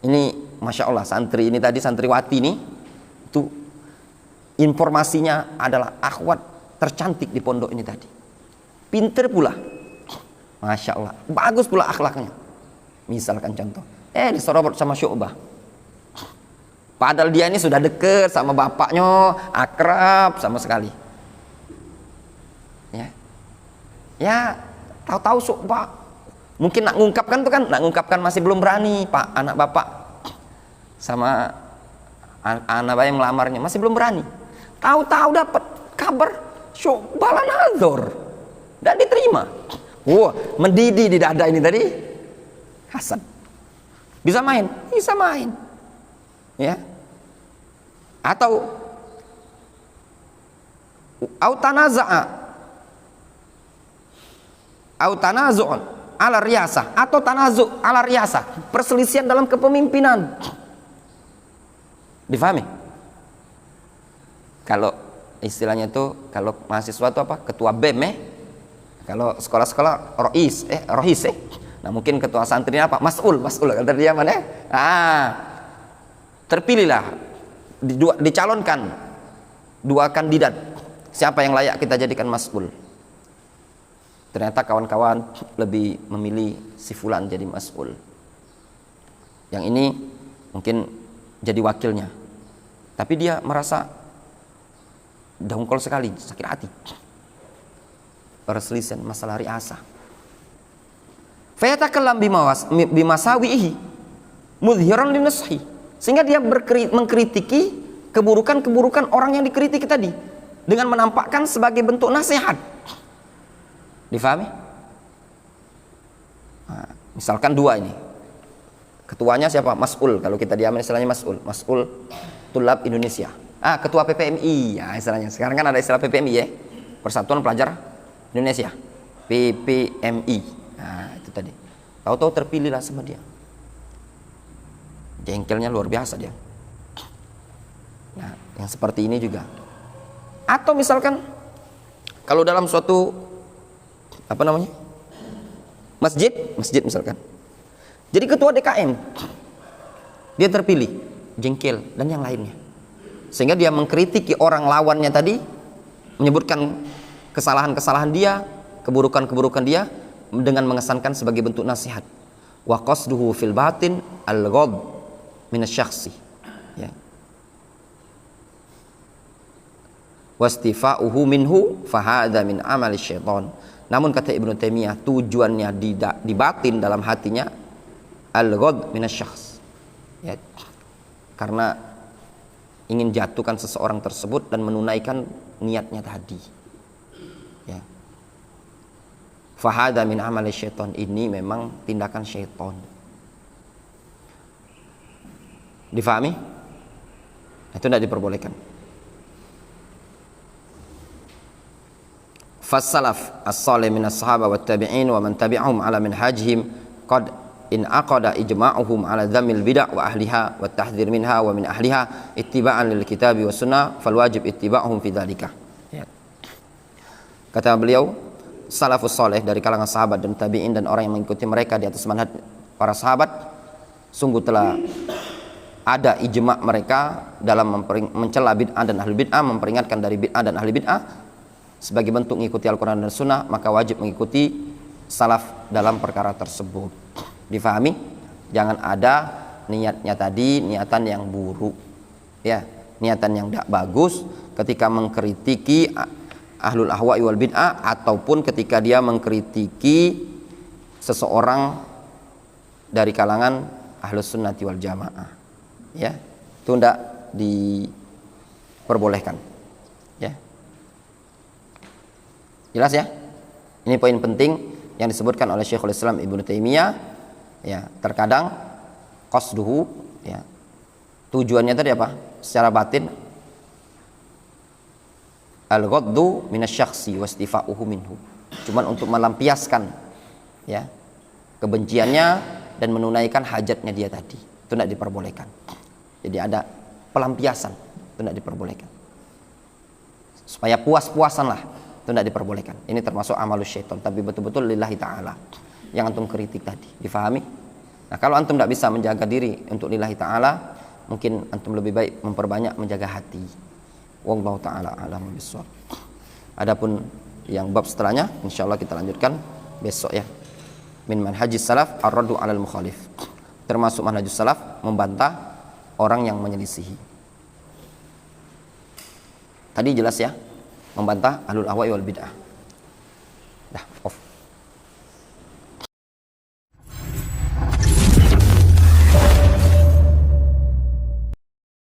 Ini masya Allah, santri ini tadi, santriwati ini itu informasinya adalah akhwat tercantik di pondok ini tadi. Pinter pula, masya Allah, bagus pula akhlaknya. Misalkan contoh, diserobot sama Syu'bah. Padahal dia ini sudah deket sama bapaknya, akrab sama sekali. Ya, tahu-tahu Syu'bah mungkin nak ngungkapkan tuh kan, nak ngungkapkan masih belum berani, Pak, anak bapak sama anak bapak yang melamarnya masih belum berani. Tahu-tahu dapat kabar Syu'bah lah nazar, tidak diterima. Wah, mendidih di dada ini tadi Hasan. Bisa main, ya. Atau tanazu'un ala riyasah, atau tanazu' ala riyasah, perselisihan dalam kepemimpinan. Difahami? Kalau istilahnya itu, kalau mahasiswa itu apa? Ketua BEM, kalau sekolah-sekolah rohis. Nah, mungkin ketua santri apa? Mas'ul kata dia mana? Terpilihlah, dicalonkan dua kandidat. Siapa yang layak kita jadikan mas'ul? Ternyata kawan-kawan lebih memilih si fulan jadi mas'ul. Yang ini mungkin jadi wakilnya. Tapi dia merasa dongkol sekali, sakit hati. Perselisihan masalah riasah. Fayatakallam bimasawihi mudhiran linashi. Sehingga dia mengkritiki keburukan-keburukan orang yang dikritik tadi dengan menampakkan sebagai bentuk nasihat. Difahami? Nah, misalkan dua ini, ketuanya siapa? Mas'ul. Kalau kita diamin istilahnya Mas'ul Tulab Indonesia. Ketua PPMI, ya istilahnya. Sekarang kan ada istilah PPMI, ya, Persatuan Pelajar Indonesia, PPMI. Nah, itu tadi. Tahu-tahu terpilihlah sama dia. Jengkelnya luar biasa dia. Nah, yang seperti ini juga. Atau misalkan kalau dalam suatu masjid misalkan. Jadi ketua DKM dia terpilih, jengkel dan yang lainnya. Sehingga dia mengkritiki orang lawannya tadi, menyebutkan kesalahan-kesalahan dia, keburukan-keburukan dia dengan mengesankan sebagai bentuk nasihat. Wa qasduhu fil batin al-ghad min asy-syakhsi. Ya. Wastifa'uhu minhu fahadha min amali syaitan. Namun kata Ibnu Taimiyah, tujuannya di batin dalam hatinya al-ghad min asy-syakhs. Ya. Karena ingin jatuhkan seseorang tersebut dan menunaikan niatnya tadi. Ya. Fahada min amali syaitan, ini memang tindakan syaitan. Difahami? Itu tidak diperbolehkan. Fassalaf as-salih min as-sahaba wa tabi'in wa man tabi'ahum ala minhajihim qad in aqada ijma'uhum ala dhammil bid'ah wa ahliha wa tahdhir minha wa min ahliha ittiba'an lil kitabi wa sunnah fal wajib ittiba'uhum fi dzalika. Ya. Kata beliau, salafus saleh dari kalangan sahabat dan tabi'in dan orang yang mengikuti mereka di atas manhaj para sahabat, sungguh telah ada ijma' mereka dalam mencela bid'ah dan ahli bid'ah, memperingatkan dari bid'ah dan ahli bid'ah. Sebagai bentuk mengikuti Al-Quran dan Sunnah, maka wajib mengikuti salaf dalam perkara tersebut. Difahami? Jangan ada niatnya tadi niatan yang buruk, ya, niatan yang tidak bagus ketika mengkritiki ahlul ahwa'i wal bid'ah, ataupun ketika dia mengkritiki seseorang dari kalangan ahlus sunnati wal jamaah, ya, itu tidak diperbolehkan, ya. Jelas ya? Ini poin penting yang disebutkan oleh Syekhul Islam Ibnu Taimiyah. Ya, terkadang qasduhu, ya, tujuannya tadi apa? Secara batin al-ghaddu minasy-syakhsi wastifa'uhu minhu. Cuman untuk melampiaskan, ya, kebenciannya dan menunaikan hajatnya dia tadi. Itu tidak diperbolehkan. Jadi ada pelampiasan, itu tidak diperbolehkan. Supaya puas-puasan lah, itu tidak diperbolehkan. Ini termasuk amalus syaitan, tapi betul-betul lillahi ta'ala. Yang antum kritik tadi, difahami? Nah, kalau antum tidak bisa menjaga diri untuk lillahi ta'ala, mungkin antum lebih baik memperbanyak menjaga hati. Wallahu ta'ala a'lam bishawab. Adapun yang bab setelahnya, insyaallah kita lanjutkan besok ya. Min manhajis salaf ar-raddu 'alal mukhalif. Termasuk manhajus salaf membantah orang yang menyelisihi. Tadi jelas ya, membantah ahlul ahwa'i wal bid'ah. Dah, off.